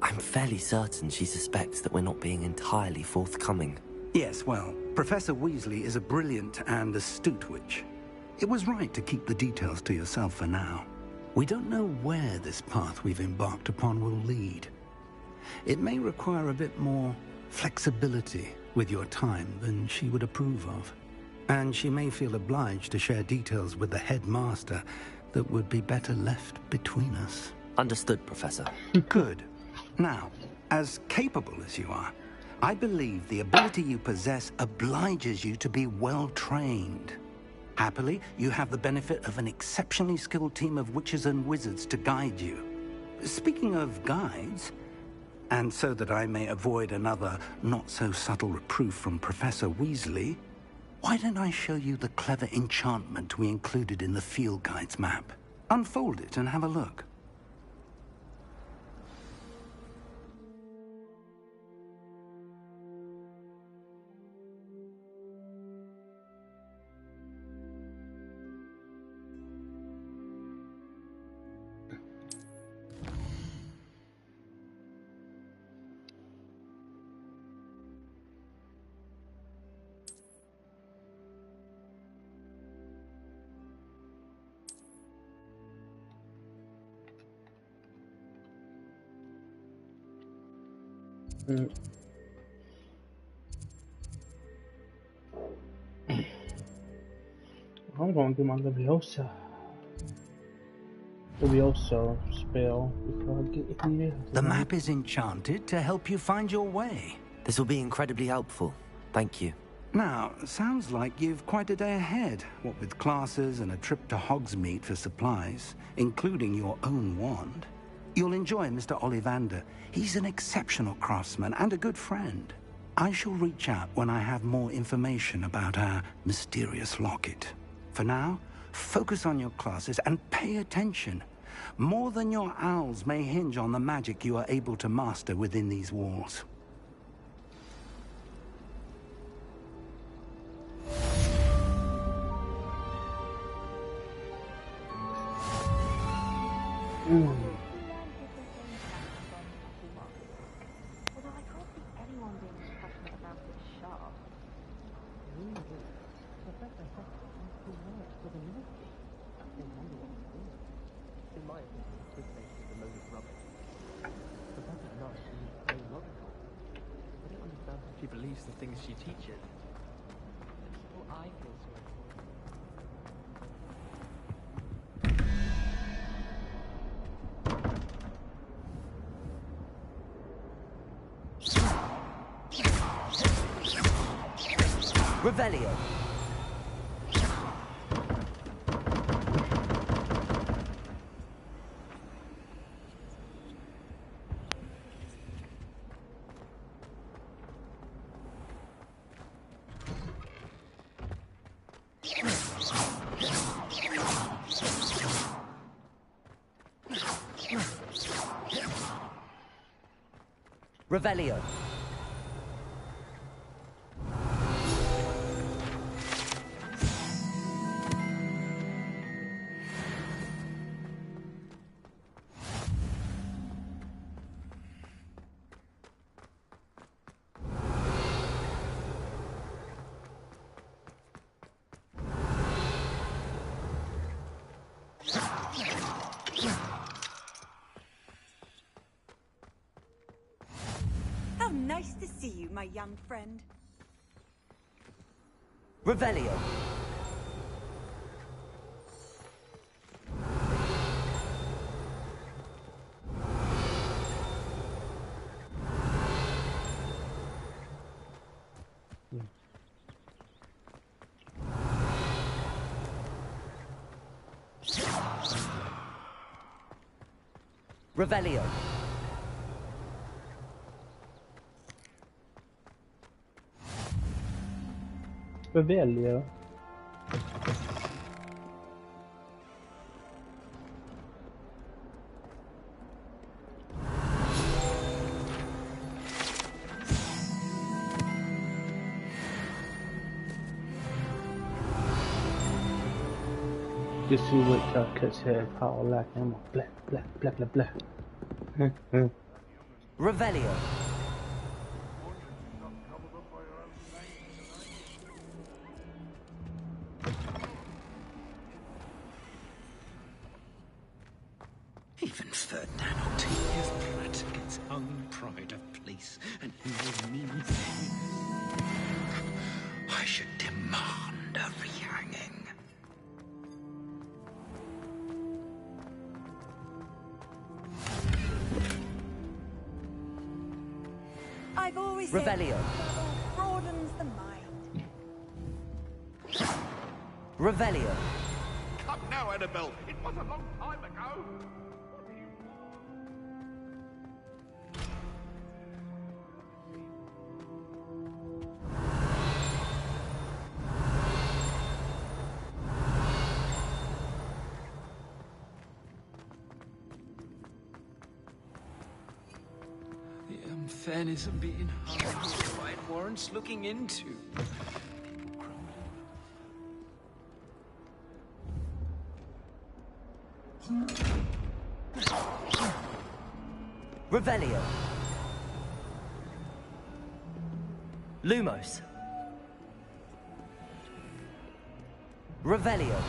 Speaker 1: I'm fairly certain she suspects that we're not being entirely forthcoming.
Speaker 2: Yes, well, Professor Weasley is a brilliant and astute witch. It was right to keep the details to yourself for now. We don't know where this path we've embarked upon will lead. It may require a bit more flexibility with your time than she would approve of. And she may feel obliged to share details with the headmaster that would be better left between us.
Speaker 1: Understood, Professor.
Speaker 2: Good. Now, as capable as you are, I believe the ability you possess obliges you to be well-trained. Happily, you have the benefit of an exceptionally skilled team of witches and wizards to guide you. Speaking of guides, and so that I may avoid another not-so-subtle reproof from Professor Weasley, why don't I show you the clever enchantment we included in the field guide's map? Unfold it and have a look.
Speaker 3: I'm gonna do my Levioso spell before I get here.
Speaker 2: The map is enchanted to help you find your way.
Speaker 1: This will be incredibly helpful. Thank you.
Speaker 2: Now, sounds like you've quite a day ahead, what with classes and a trip to Hogsmeade for supplies, including your own wand. You'll enjoy Mr. Ollivander. He's an exceptional craftsman and a good friend. I shall reach out when I have more information about our mysterious locket. For now, focus on your classes and pay attention. More than your owls may hinge on the magic you are able to master within these walls.
Speaker 12: She believes the things she teaches. The people I feel sorry
Speaker 1: for. Revelio. Revelio.
Speaker 15: Nice to see you, my young friend.
Speaker 1: Revelio. Revelio.
Speaker 3: Revelio. Just see what cuts here, power like him, blah blah blah blah blah.
Speaker 1: Revelio.
Speaker 4: Even Ferdinand Octavius Pratt gets hung pride of place, and he will mean things. I should demand a rehanging.
Speaker 15: I've always said
Speaker 1: Revelio.
Speaker 15: travel broadens the mind.
Speaker 1: Revelio.
Speaker 16: Come now, Annabelle. It was a long time ago.
Speaker 17: The unfairness of being horrified warrants looking into.
Speaker 1: Revelio. Lumos. Revelio.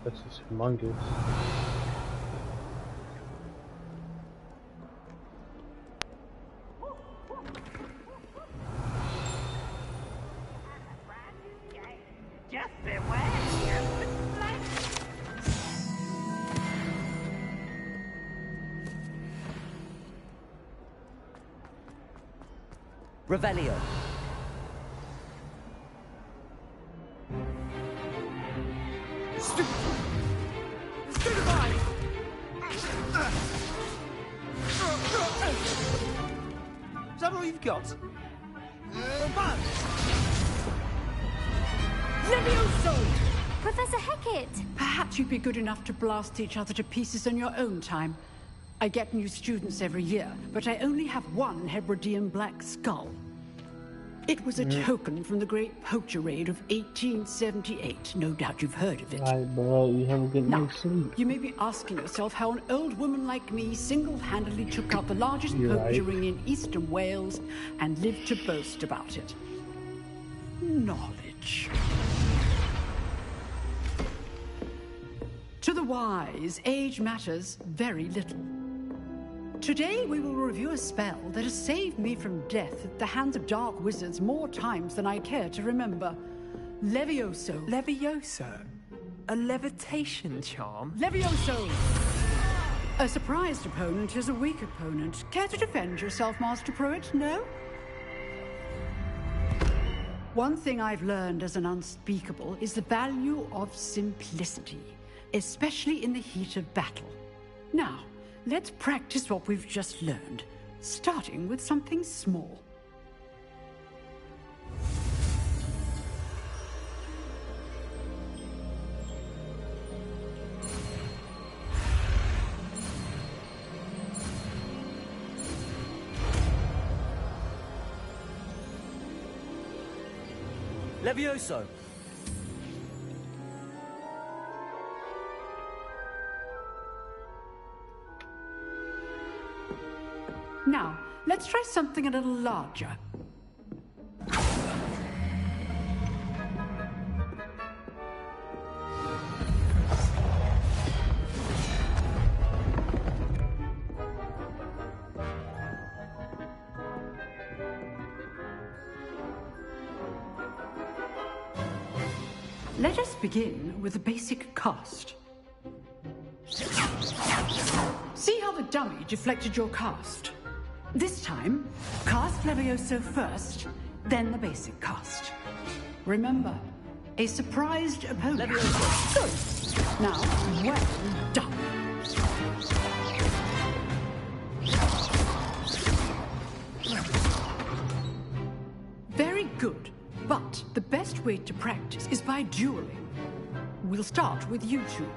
Speaker 3: This is humongous.
Speaker 13: Just beware.
Speaker 1: Revelio.
Speaker 18: Is that all you've got?
Speaker 19: Levioso! Professor Hecat! Perhaps you'd be good enough to blast each other to pieces in your own time. I get new students every year, but I only have one Hebridean black skull. It was a token from the Great Poacher Raid of 1878. No doubt you've heard of it.
Speaker 3: Right, bro, you haven't get no sleep.
Speaker 19: You may be asking yourself how an old woman like me single-handedly took out the largest poacher ring in eastern Wales and lived to boast about it. Knowledge. To the wise, age matters very little. Today we will review a spell that has saved me from death at the hands of dark wizards more times than I care to remember. Levioso.
Speaker 17: Levioso? A levitation charm?
Speaker 19: Levioso! A surprised opponent is a weak opponent. Care to defend yourself, Master Pruitt? No? One thing I've learned as an unspeakable is the value of simplicity, especially in the heat of battle. Now, let's practice what we've just learned, starting with something small.
Speaker 1: Levioso.
Speaker 19: Now, let's try something a little larger. Let us begin with the basic cast. See how the dummy deflected your cast? This time, cast Levioso first, then the basic cast. Remember, a surprised opponent. Levioso. Good. Now, well done. Very good. But the best way to practice is by dueling. We'll start with you two.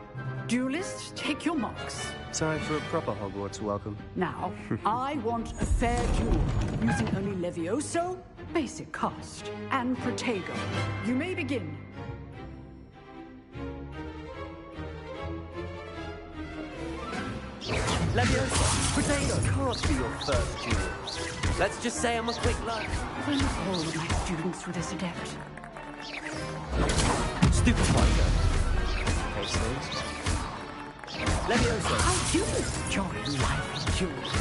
Speaker 19: Duelists, take your marks.
Speaker 20: Time for a proper Hogwarts welcome.
Speaker 19: Now, I want a fair duel, using only Levioso, basic cast, and Protego. You may begin.
Speaker 1: Levioso, Protego can't be your first duel. Let's just say I'm a quick learner.
Speaker 19: If only all of my students were this adept.
Speaker 1: Stupefier. Case things. Levioso.
Speaker 19: I do enjoy lively duels.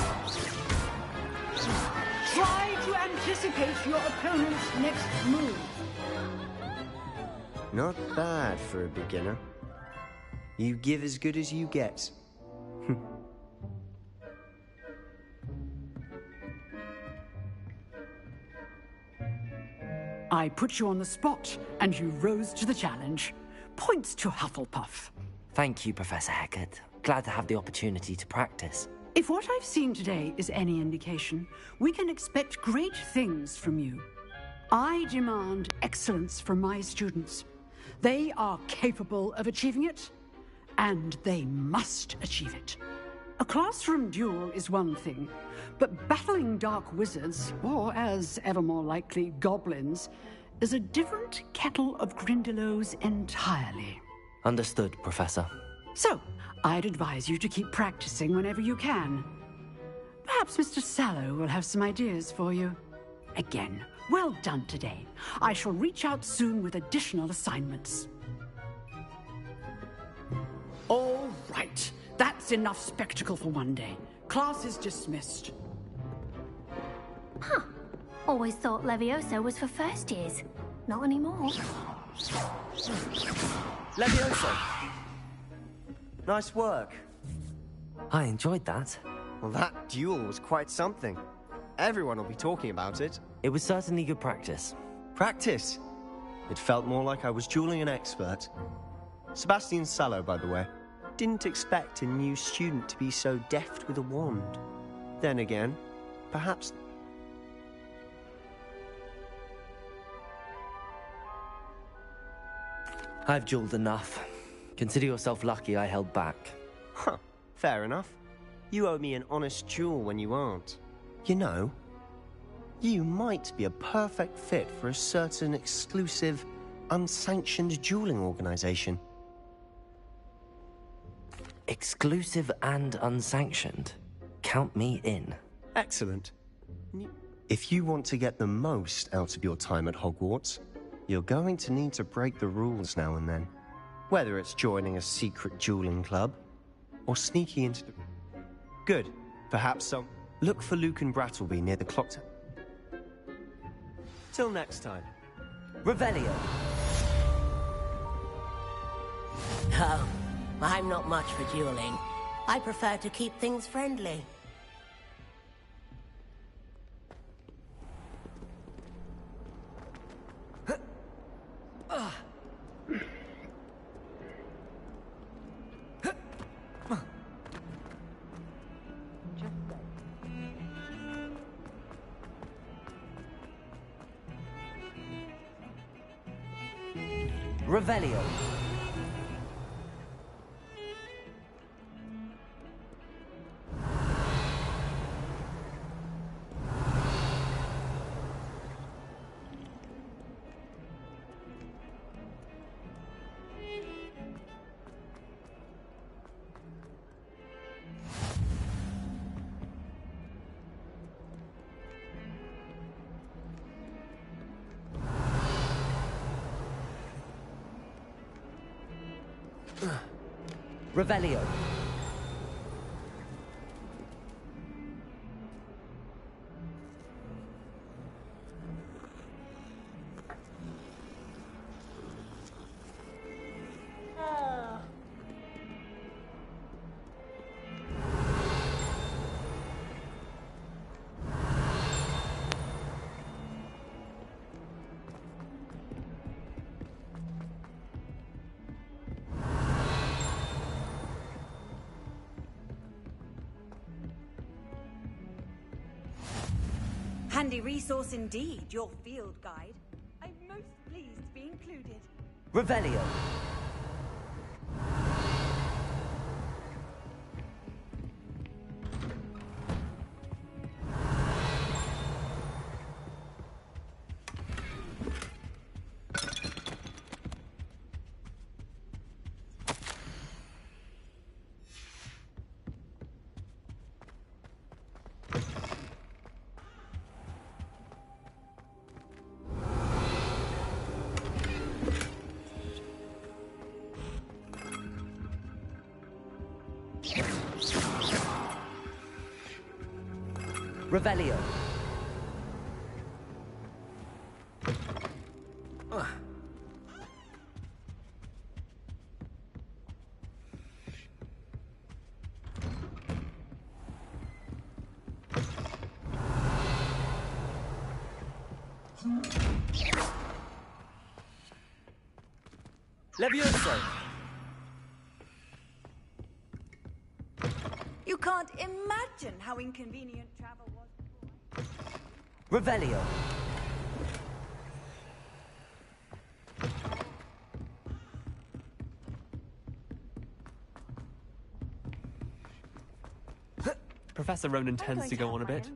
Speaker 19: Try to anticipate your opponent's next move.
Speaker 20: Not bad for a beginner.
Speaker 21: You give as good as you get.
Speaker 19: I put you on the spot, and you rose to the challenge. Points to Hufflepuff.
Speaker 1: Thank you, Professor Hecat. Glad to have the opportunity to practice.
Speaker 19: If what I've seen today is any indication, we can expect great things from you. I demand excellence from my students. They are capable of achieving it, and they must achieve it. A classroom duel is one thing, but battling dark wizards, or as ever more likely, goblins, is a different kettle of Grindylows entirely.
Speaker 1: Understood, Professor.
Speaker 19: So, I'd advise you to keep practicing whenever you can. Perhaps Mr. Sallow will have some ideas for you. Again, well done today. I shall reach out soon with additional assignments. All right. That's enough spectacle for one day. Class is dismissed.
Speaker 14: Huh. Always thought Levioso was for first years. Not anymore.
Speaker 20: Levioso! Nice work.
Speaker 1: I enjoyed that.
Speaker 20: Well, that duel was quite something. Everyone will be talking about it.
Speaker 1: It was certainly good practice.
Speaker 20: Practice? It felt more like I was dueling an expert. Sebastian Sallow, by the way. Didn't expect a new student to be so deft with a wand. Then again, perhaps...
Speaker 1: I've dueled enough. Consider yourself lucky I held back.
Speaker 20: Huh, fair enough. You owe me an honest duel when you aren't. You know, you might be a perfect fit for a certain exclusive, unsanctioned dueling organization.
Speaker 1: Exclusive and unsanctioned? Count me in.
Speaker 20: Excellent. If you want to get the most out of your time at Hogwarts, you're going to need to break the rules now and then. Whether it's joining a secret dueling club, or sneaking into the... Good. Perhaps some... Look for Luke and Brattleby near the clock tower. Till next time.
Speaker 1: Revelio.
Speaker 13: Oh, I'm not much for dueling. I prefer to keep things friendly.
Speaker 1: Revelio. Revelio.
Speaker 15: Handy resource indeed, your field guide. I'm most pleased to be included.
Speaker 1: Revelio. Revelio.
Speaker 18: Levioso!
Speaker 15: You can't imagine how inconvenient travel was before.
Speaker 18: Revelio! Professor Ronan tends to go on a bit.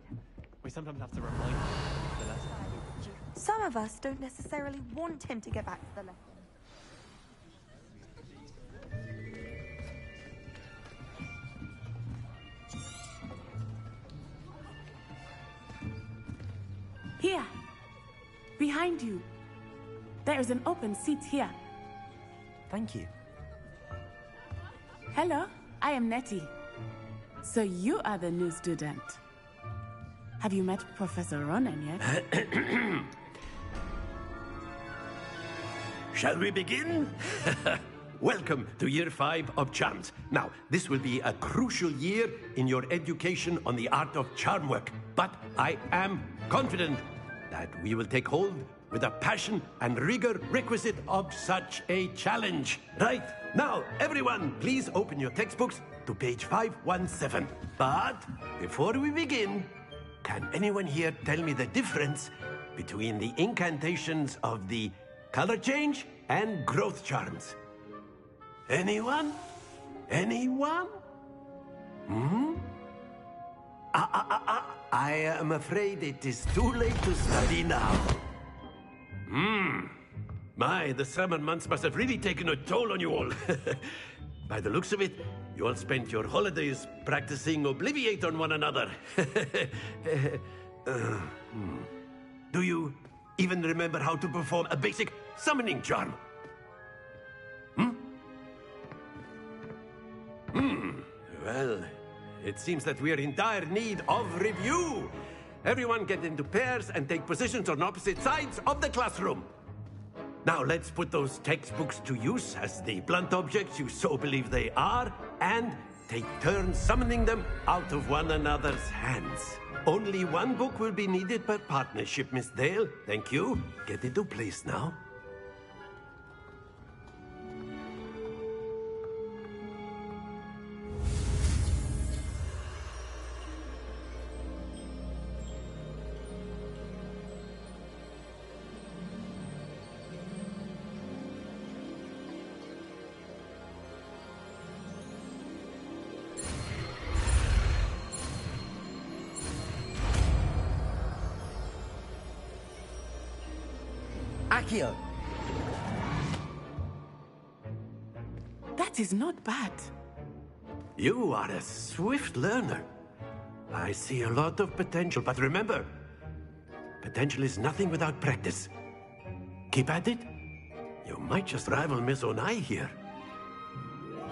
Speaker 18: We sometimes have to remind him of the lesson.
Speaker 11: Some of us don't necessarily want him to get back to the lesson.
Speaker 6: Here. Behind you. There is an open seat here.
Speaker 18: Thank you.
Speaker 6: Hello, I am Nettie. So you are the new student. Have you met Professor Ronan yet?
Speaker 22: Shall we begin? Welcome to Year 5 of Charms. Now, this will be a crucial year in your education on the art of charm work. But I am confident that we will take hold with the passion and rigor requisite of such a challenge. Right, now, everyone, please open your textbooks to page 517. But before we begin, can anyone here tell me the difference between the incantations of the color change and growth charms? Anyone? Anyone? I am afraid it is too late to study now. My, the summer months must have really taken a toll on you all. By the looks of it, you all spent your holidays practicing Obliviate on one another. Do you even remember how to perform a basic summoning charm? Well, it seems that we are in dire need of review. Everyone get into pairs and take positions on opposite sides of the classroom. Now let's put those textbooks to use as the blunt objects you so believe they are, and take turns summoning them out of one another's hands. Only one book will be needed per partnership, Miss Dale. Thank you. Get into place now.
Speaker 18: Accio!
Speaker 6: That is not bad.
Speaker 22: You are a swift learner. I see a lot of potential, but remember, potential is nothing without practice. Keep at it. You might just rival Miss Onai here.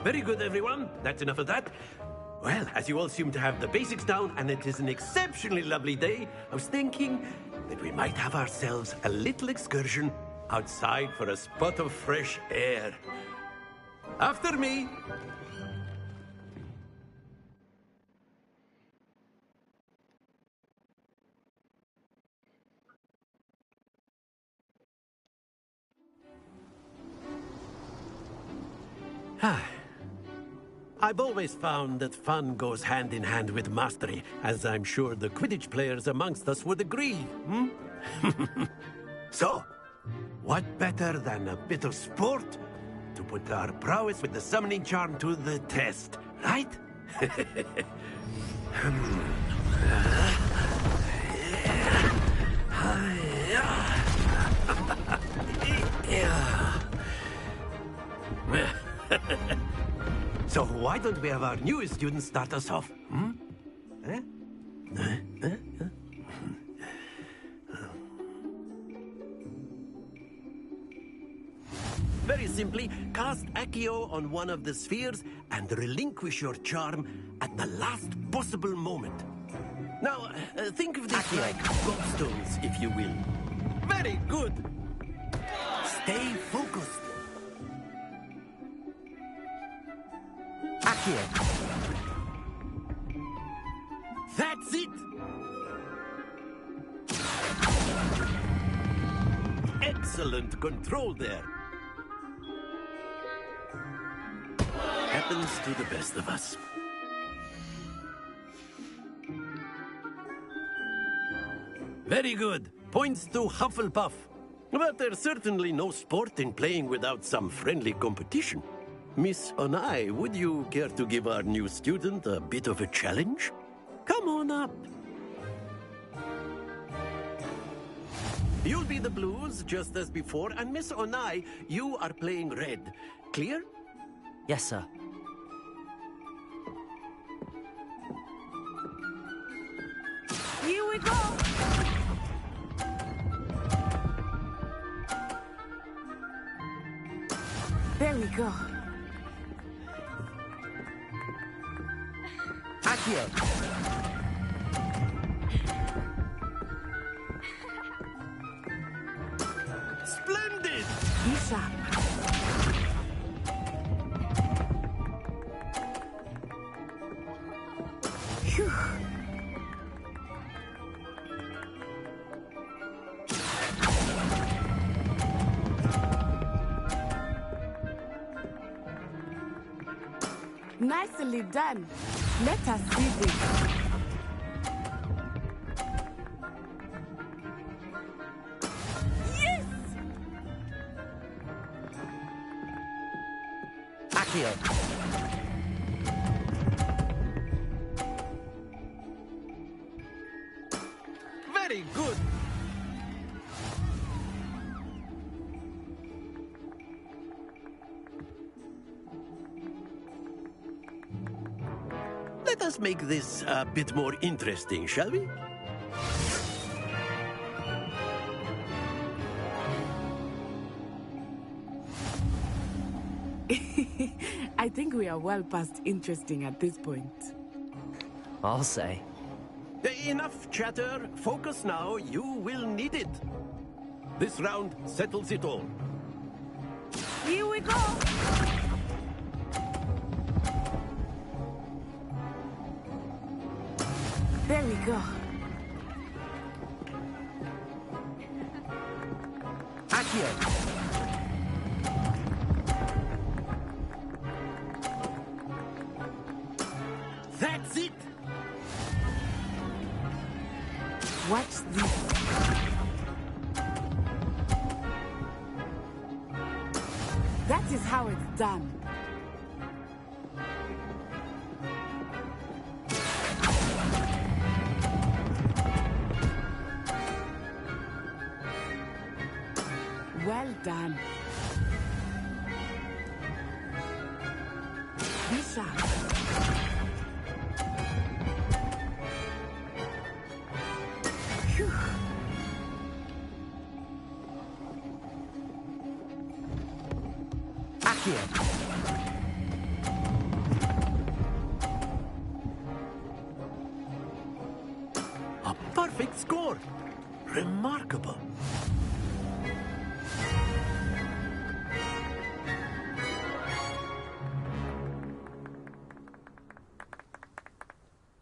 Speaker 22: Very good, everyone. That's enough of that. Well, as you all seem to have the basics down, and it is an exceptionally lovely day, I was thinking that we might have ourselves a little excursion outside for a spot of fresh air. After me. I've always found that fun goes hand in hand with mastery, as I'm sure the Quidditch players amongst us would agree. So, what better than a bit of sport to put our prowess with the summoning charm to the test, right? So why don't we have our newest students start us off? Very simply, cast Accio on one of the spheres and relinquish your charm at the last possible moment. Now, think of this like gobstones, if you will. Very good. Stay focused.
Speaker 18: Accio!
Speaker 22: That's it! excellent control there. Happens to the best of us. Very good. Points to Hufflepuff. But there's certainly no sport in playing without some friendly competition. Miss Onai, would you care to give our new student a bit of a challenge? Come on up. You'll be the blues, just as before, and Miss Onai, you are playing red. Clear?
Speaker 1: Yes, sir.
Speaker 6: Here we go! There we go.
Speaker 1: Accio!
Speaker 22: Splendid!
Speaker 6: Be sharp. Phew. Nicely done. Let us see this. Yes!
Speaker 1: Accio!
Speaker 22: Very good. Let us make this a bit more interesting, shall we?
Speaker 6: I think we are well past interesting at this point.
Speaker 1: I'll say.
Speaker 22: Enough chatter. Focus now. You will need it. This round settles it all.
Speaker 6: Here we go! There we go.
Speaker 1: Accio!
Speaker 22: That's it!
Speaker 6: Watch this. That is how it's done. Well done. Be sharp. Phew.
Speaker 1: Accio!
Speaker 22: A perfect score! Remarkable!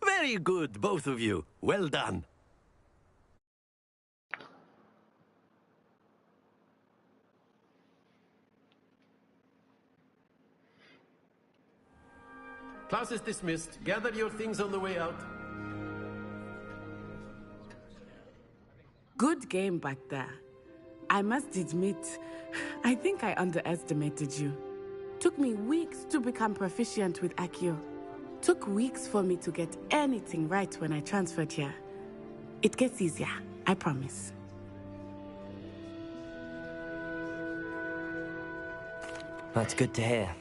Speaker 22: Very good, both of you. Well done. Class is dismissed. Gather your things on the way out.
Speaker 6: Good game back there. I must admit, I think I underestimated you. Took me weeks to become proficient with Accio. Took weeks for me to get anything right when I transferred here. It gets easier, I promise.
Speaker 1: That's good to hear.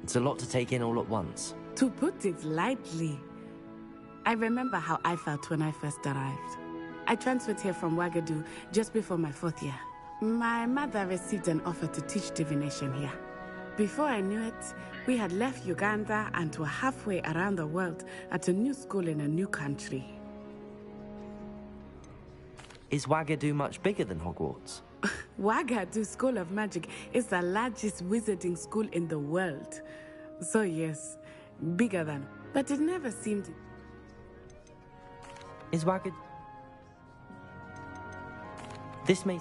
Speaker 1: It's a lot to take in all at once.
Speaker 6: To put it lightly, I remember how I felt when I first arrived. I transferred here from Wagadu just before my 4th year. My mother received an offer to teach divination here. Before I knew it, we had left Uganda and were halfway around the world at a new school in a new country.
Speaker 1: Is Wagadu much bigger than Hogwarts?
Speaker 6: Wagadu School of Magic is the largest wizarding school in the world. So yes, bigger than, but it never seemed...
Speaker 1: Is Wagadu... This may...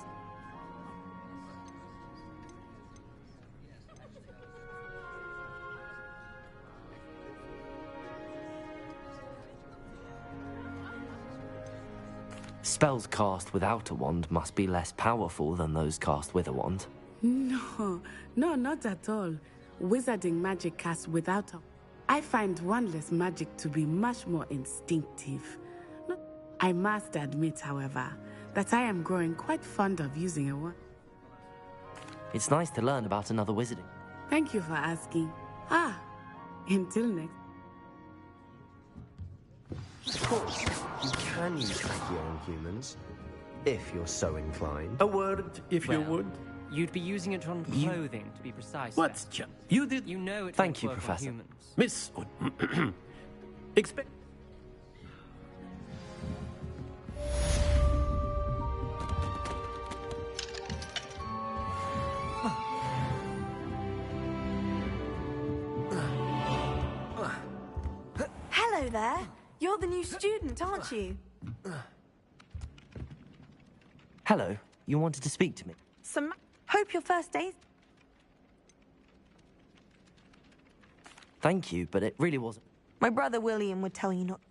Speaker 1: Spells cast without a wand must be less powerful than those cast with a wand.
Speaker 6: No, not at all. Wizarding magic cast without a... I find wandless magic to be much more instinctive. I must admit, however, that I am growing quite fond of using a wand.
Speaker 1: It's nice to learn about another wizarding.
Speaker 6: Thank you for asking. Until next.
Speaker 20: Of course, you can use Accio on humans, if you're so inclined.
Speaker 22: A word, if you would.
Speaker 12: You'd be using it on clothing, to be precise.
Speaker 22: What's you did?
Speaker 12: You know it.
Speaker 1: Thank you,
Speaker 12: won't work on
Speaker 1: Professor.
Speaker 12: humans.
Speaker 22: Miss... Expect...
Speaker 11: Hello there. You're the new student, aren't you?
Speaker 1: Hello, you wanted to speak to me?
Speaker 11: Hope your first day's...
Speaker 1: Thank you, but it really wasn't.
Speaker 11: My brother William would tell you not...